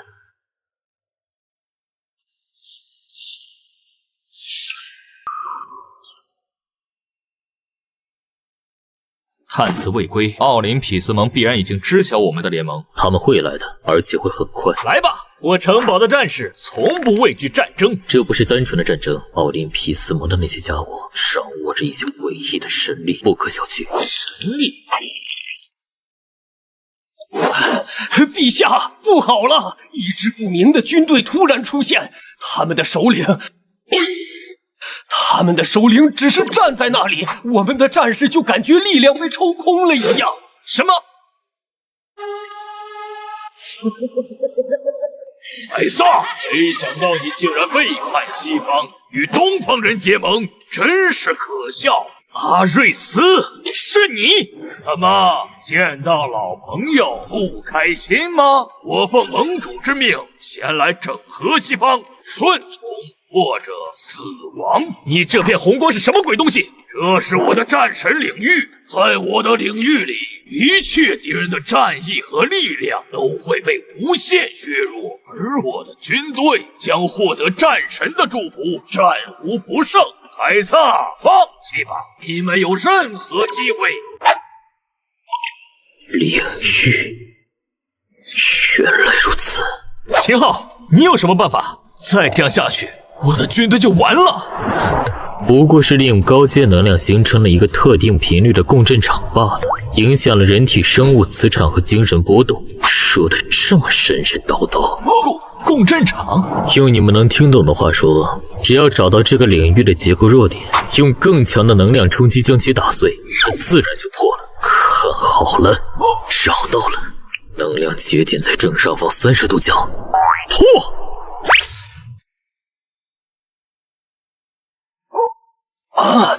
探子未归，奥林匹斯盟必然已经知晓我们的联盟。他们会来的，而且会很快。来吧，我城堡的战士从不畏惧战争。这不是单纯的战争，奥林匹斯盟的那些家伙掌握着一项诡异的神力，不可小觑。神力？陛下，不好了！一支不明的军队突然出现，他们的首领只是站在那里，我们的战士就感觉力量被抽空了一样。什么？凯撒，没想到你竟然背叛西方，与东方人结盟，真是可笑。阿瑞斯，是你？怎么见到老朋友不开心吗？我奉盟主之命前来整合西方，顺从或者死亡。你这片红光是什么鬼东西？这是我的战神领域，在我的领域里，一切敌人的战意和力量都会被无限削弱，而我的军队将获得战神的祝福，战无不胜。凯撒，放弃吧，你没有任何机会。领域，原来如此。秦昊，你有什么办法？再这样下去，我的军队就完了。不过是利用高阶能量形成了一个特定频率的共振场罢了，影响了人体生物磁场和精神波动。说的这么神神叨叨。共振场，用你们能听懂的话说，只要找到这个领域的结构弱点，用更强的能量冲击将其打碎，它自然就破了。看好了，找到了，能量节点在正上方30度角，破！啊！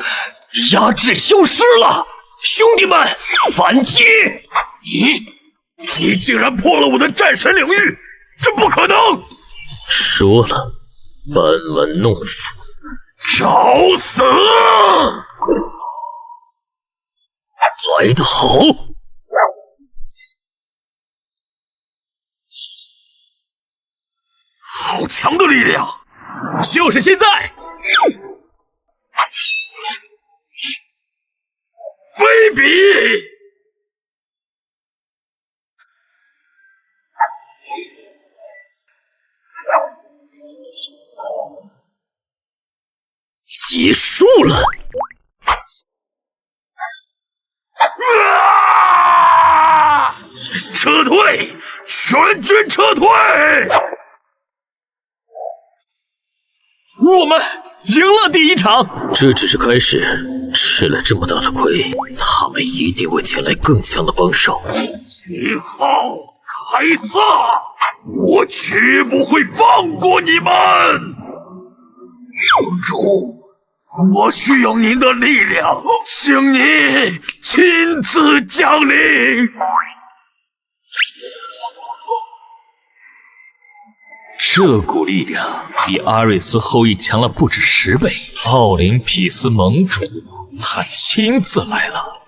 压制消失了，兄弟们，反击！你竟然破了我的战神领域！这不可能！说了，班门弄斧，找死！来得好！好强的力量！就是现在！卑鄙！结束了！撤退！全军撤退！我们赢了第一场，这只是开始。吃了这么大的亏，他们一定会请来更强的帮手。秦昊，凯撒，我绝不会放过你们！盟主，我需要您的力量，请你亲自降临。这股力量比阿瑞斯后裔强了不止10倍。奥林匹斯盟主，他亲自来了。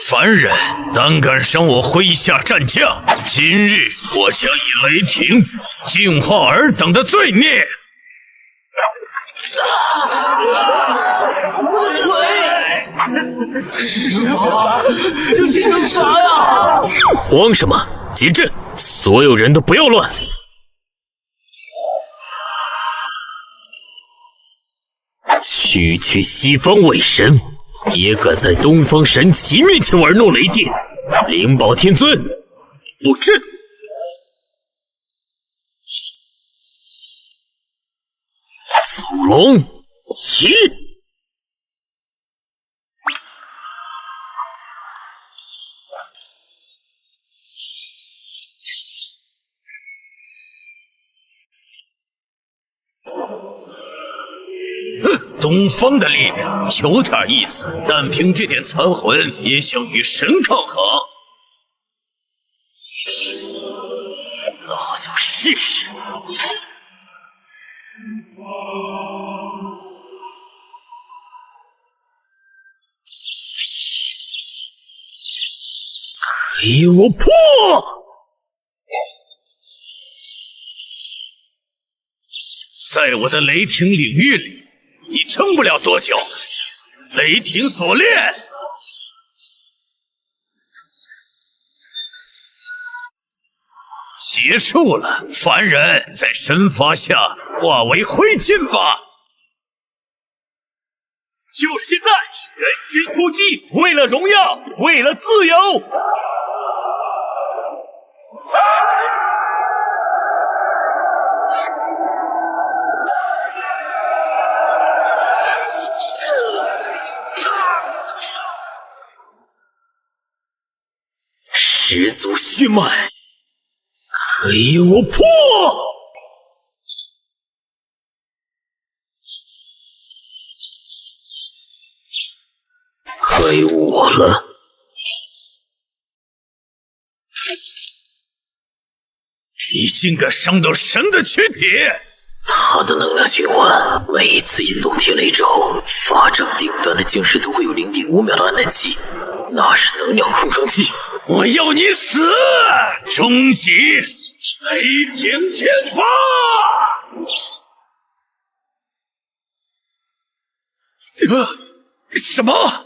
凡人胆敢伤我麾下战将，今日我将以雷霆净化尔等的罪孽。这是啥呀？慌什么？结阵！所有人都不要乱！区西方伪神，也敢在东方神奇面前玩弄雷电！灵宝天尊，布阵！祖龙起！东方的力量有点意思，但凭这点残魂也想与神抗衡？那就试试。给我破！在我的雷霆领域里，你撑不了多久。雷霆锁链，结束了。凡人在神罚下化为灰烬吧。就是现在，全军突击！为了荣耀，为了自由！始祖血脉，给我破！该我了。你竟敢伤到神的躯体！他的能量循环，每一次引动天雷之后，法杖顶端的晶石都会有 0.5秒的暗淡期，那是能量空窗期。我要你死！终极雷霆天发！什么？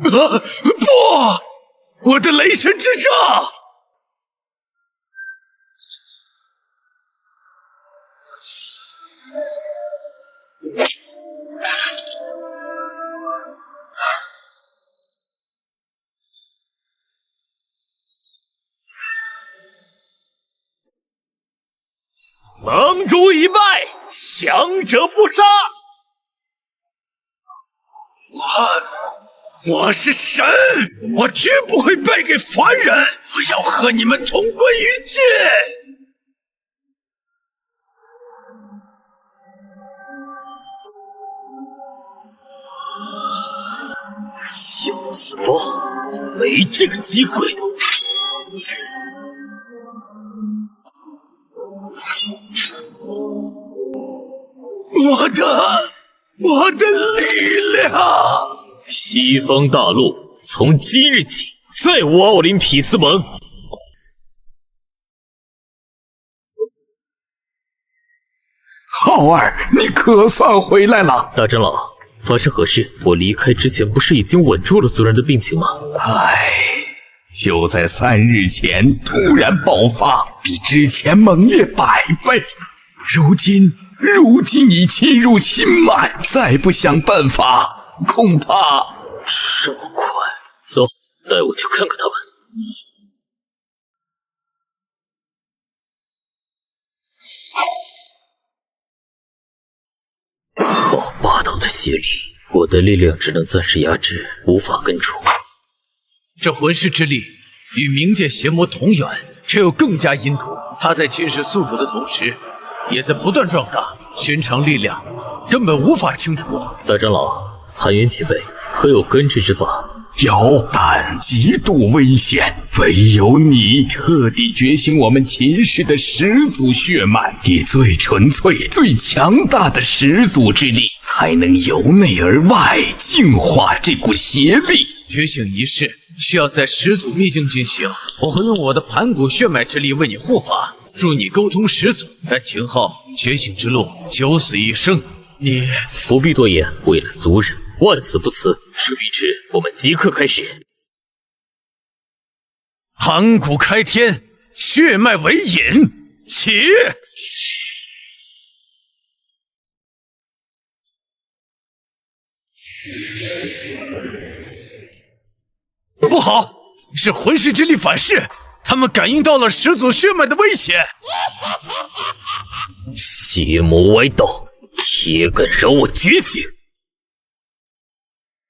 不！我的雷神之杖！盟主已败，降者不杀。我是神，我绝不会败给凡人！我要和你们同归于尽！小死包，没这个机会！我的力量！西方大陆从今日起再无奥林匹斯盟。浩儿，你可算回来了！大长老，发生何事？我离开之前不是已经稳住了族人的病情吗？唉，就在3日前突然爆发，比之前猛烈100倍。如今已侵入心脉，再不想办法，恐怕这么快。走，带我去看看他们。好霸道的邪力，我的力量只能暂时压制，无法根除。这魂师之力与冥界邪魔同源，却又更加阴毒。他在侵蚀宿主的同时，也在不断壮大，寻常力量根本无法清除。大长老，寒云前辈，可有根治之法？有，但极度危险。唯有你彻底觉醒我们秦氏的始祖血脉，以最纯粹、最强大的始祖之力，才能由内而外净化这股邪力。觉醒仪式需要在始祖秘境进行，我会用我的盘古血脉之力为你护法，助你沟通始祖。但秦昊觉醒之路九死一生，你不必多言。为了族人，万死不辞。事不宜迟，我们即刻开始。盘古开天，血脉为引，起！不好，是魂师之力反噬，他们感应到了始祖血脉的危险。邪魔歪道，也敢让我觉醒？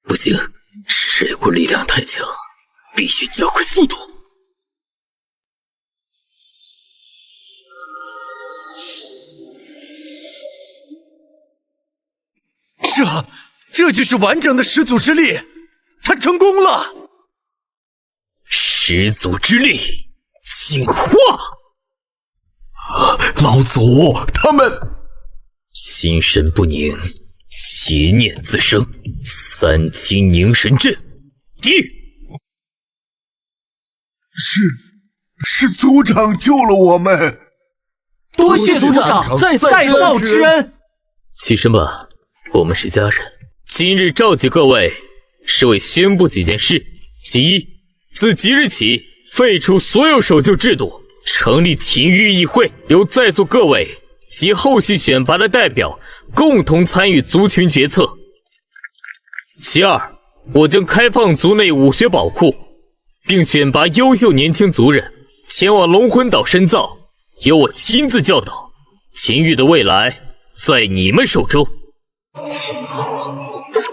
不行，这股力量太强，必须加快速度。这就是完整的始祖之力，他成功了！始祖之力进化！老祖，他们心神不宁，邪念自生，三清凝神阵，滴！是族长救了我们，多谢族长再造之恩。起身吧，我们是家人。今日召集各位，是为宣布几件事：其一，自即日起废除所有守旧制度，成立秦域议会，由在座各位及后续选拔的代表共同参与族群决策。其二，我将开放族内武学宝库，并选拔优秀年轻族人前往龙魂岛深造，由我亲自教导。秦域的未来在你们手中。秦昊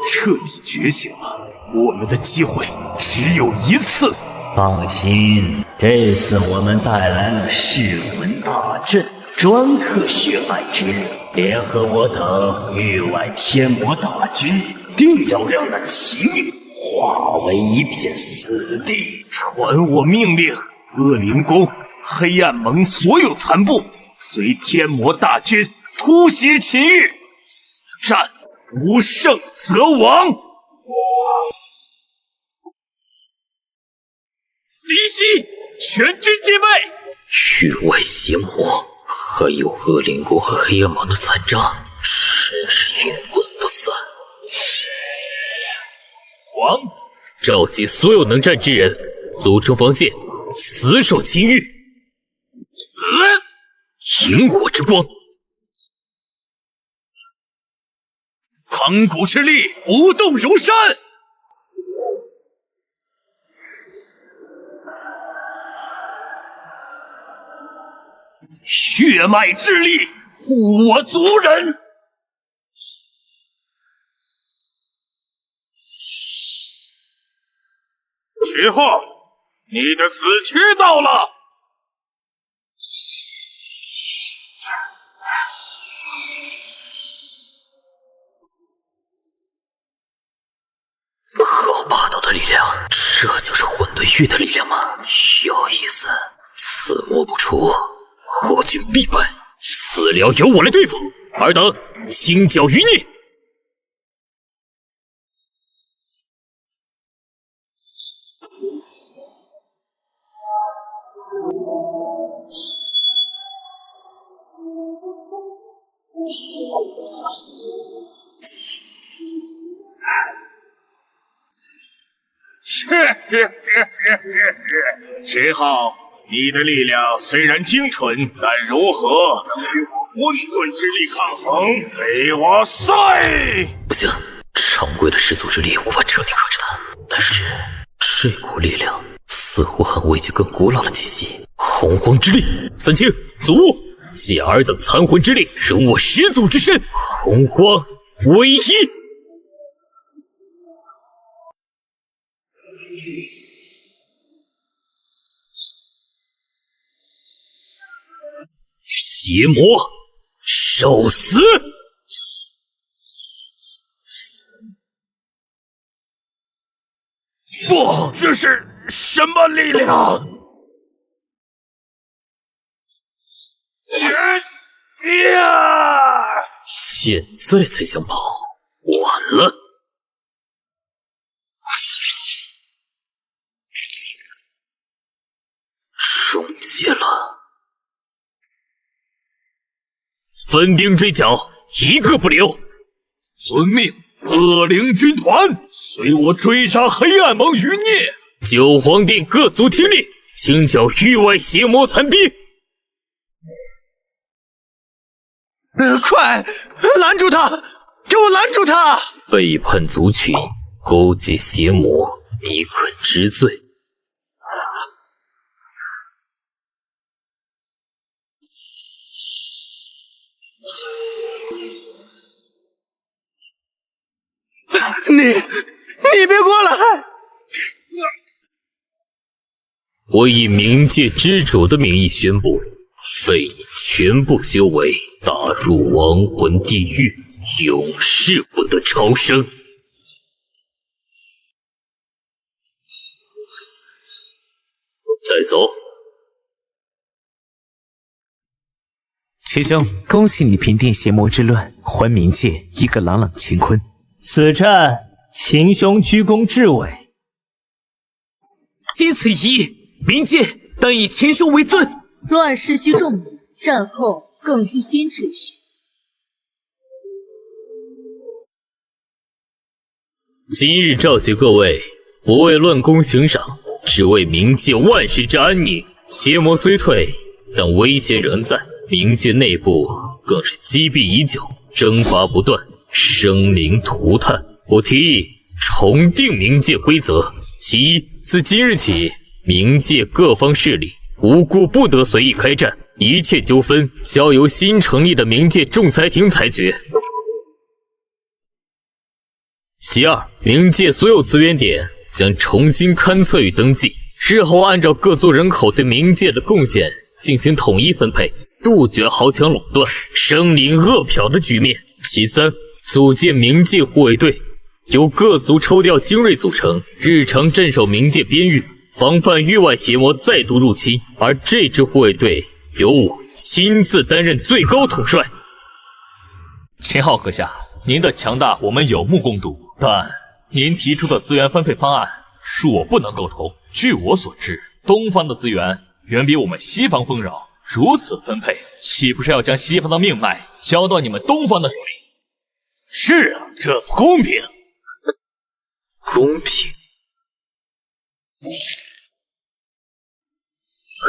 彻底觉醒了，我们的机会只有一次。放心，这次我们带来了噬魂大阵，专克血脉之力，联合我等域外天魔大军，定要让那秦域化为一片死地。传我命令，恶灵宫、黑暗盟所有残部随天魔大军突袭秦域，此战不胜则亡。敌袭，全军戒备！域外邪魔，还有恶灵宫和黑暗盟的残渣，真是阴魂不散。王，召集所有能战之人，组成防线，死守秦域。萤火之光，盘古之力，不动如山。血脉之力，护我族人。徐浩，你的死期到了。好霸道的力量，这就是混沌域的力量吗？有意思，此魔不出，后军必败。此辽由我来对付，尔等轻剿余孽。秦昊，你的力量虽然精纯，但如何能与我混沌之力抗衡？给我碎！不行，常规的氏族之力无法彻底克制它，但是这股力量似乎很畏惧更古老的气息。洪荒之力，三清祖物，借尔等残魂之力，容我始祖之身，洪荒唯一。邪魔，受死！不，这是什么力量？现在才想跑，晚了。终结了。分兵追剿，一个不留。遵命，恶灵军团随我追杀黑暗盟余孽。九皇殿各族听令，清剿域外邪魔残兵。快拦住他！给我拦住他！背叛族群，勾结邪魔，你肯知罪？你别过来！我以冥界之主的名义宣布，废你全部修为，打入亡魂地狱，永世不得超生。带走。秦兄，恭喜你平定邪魔之乱，还冥界一个朗朗乾坤。此战，秦兄居功至伟。经此一役，冥界当以秦兄为尊。乱世需重礼，战后更需新秩序。今日召集各位，不为乱功行赏，只为冥界万世之安宁。邪魔虽退，但威胁仍在，冥界内部更是积弊已久，征伐不断，生灵涂炭。我提议重定冥界规则。其一，自今日起，冥界各方势力无故不得随意开战，一切纠纷交由新成立的冥界仲裁庭裁决。其二，冥界所有资源点将重新勘测与登记，日后按照各族人口对冥界的贡献进行统一分配，杜绝豪强垄断、生灵恶殍的局面。其三，组建冥界护卫队，由各族抽调精锐组成，日常镇守冥界边域，防范域外邪魔再度入侵。而这支护卫队由我亲自担任最高统帅。秦昊阁下，您的强大我们有目共睹，但您提出的资源分配方案恕我不能苟同。据我所知，东方的资源远比我们西方丰饶，如此分配，岂不是要将西方的命脉交到你们东方的手里？是啊，这不公平。公平？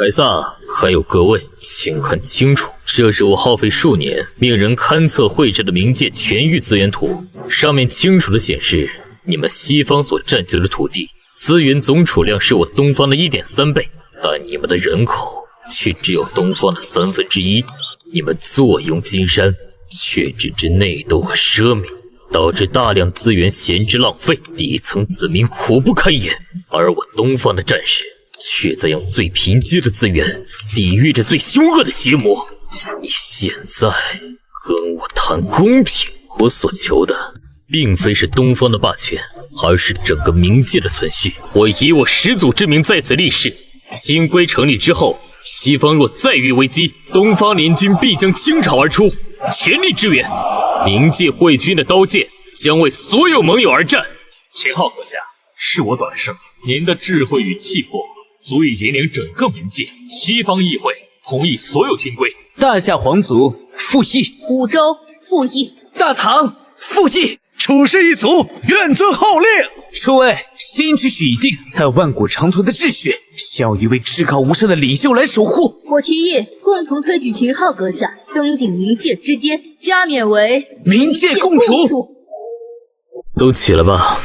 凯撒，还有各位，请看清楚，这是我耗费数年命人勘测绘制的冥界全域资源图，上面清楚地显示，你们西方所占据的土地资源总储量是我东方的 1.3 倍，但你们的人口却只有东方的1/3，你们坐拥金山，却只知内斗和奢靡，导致大量资源闲置浪费，底层子民苦不堪言。而我东方的战士却在用最贫瘠的资源抵御着最凶恶的邪魔。你现在跟我谈公平，我所求的并非是东方的霸权，而是整个冥界的存续。我以我始祖之名在此立誓，新规成立之后，西方若再遇危机，东方联军必将倾巢而出，全力支援。冥界会军的刀剑将为所有盟友而战。秦昊阁下，恕我短视，您的智慧与气魄足以引领整个冥界。西方议会同意所有新规。大夏皇族复议，五州复议，大唐复议，处士一族愿遵号令。诸位，新秩序已定，但万古长存的秩序需要一位至高无上的领袖来守护。我提议共同推举秦昊阁下登顶冥界之巅，加冕为冥界共主。都起来吧。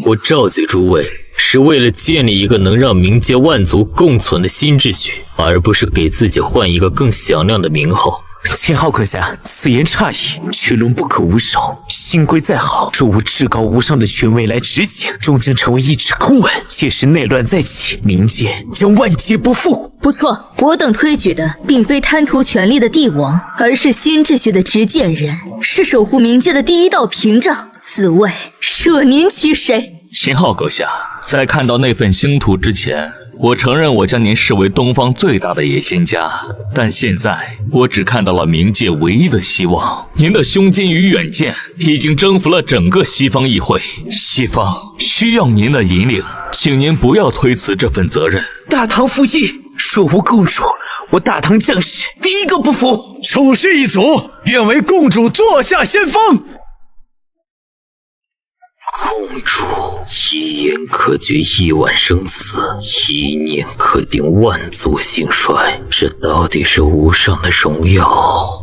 我召集诸位是为了建立一个能让冥界万族共存的新秩序，而不是给自己换一个更响亮的名号。秦昊阁下，此言差矣，群龙不可无首。新规再好，若无至高无上的权威来执行，终将成为一纸空文。届时内乱再起，冥界将万劫不复。不错，我等推举的并非贪图权力的帝王，而是新秩序的执剑人，是守护冥界的第一道屏障。此位舍您其谁？秦昊阁下，在看到那份星图之前，我承认我将您视为东方最大的野心家，但现在我只看到了冥界唯一的希望。您的胸襟与远见已经征服了整个西方议会，西方需要您的引领，请您不要推辞这份责任。大唐复议，若无共主，我大唐将士第一个不服。处士一族愿为共主坐下先锋。公主，一言可决亿万生死，一念可定万族兴衰。这到底是无上的荣耀，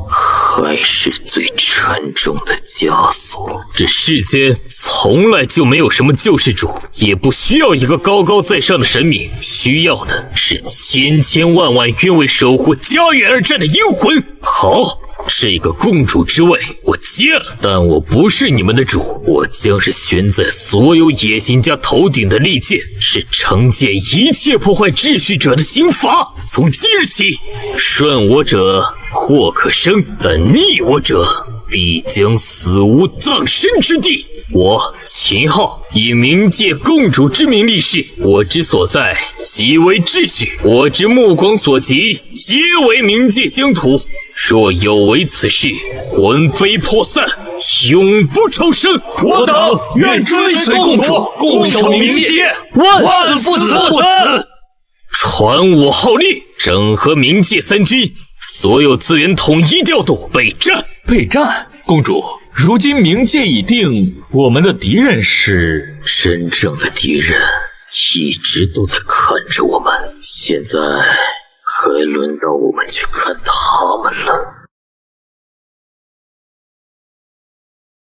还是最沉重的枷锁？这世间从来就没有什么救世主，也不需要一个高高在上的神明，需要的是千千万万愿为守护家园而战的英魂。好，这个共主之位我接了，但我不是你们的主，我将是悬在所有野心家头顶的利剑，是惩戒一切破坏秩序者的刑罚。从今日起，顺我者或可生，但逆我者必将死无葬身之地。我秦昊以冥界共主之名立誓，我之所在即为秩序，我之目光所及皆为冥界疆土。若有违此事，魂飞魄散，永不超生。我等愿追随共主，共守冥界，万死不辞。传我号令，整合冥界三军，所有资源统一调度，备战。备战？公主，如今冥界已定，我们的敌人是……真正的敌人一直都在看着我们，现在还轮到我们去看他们了。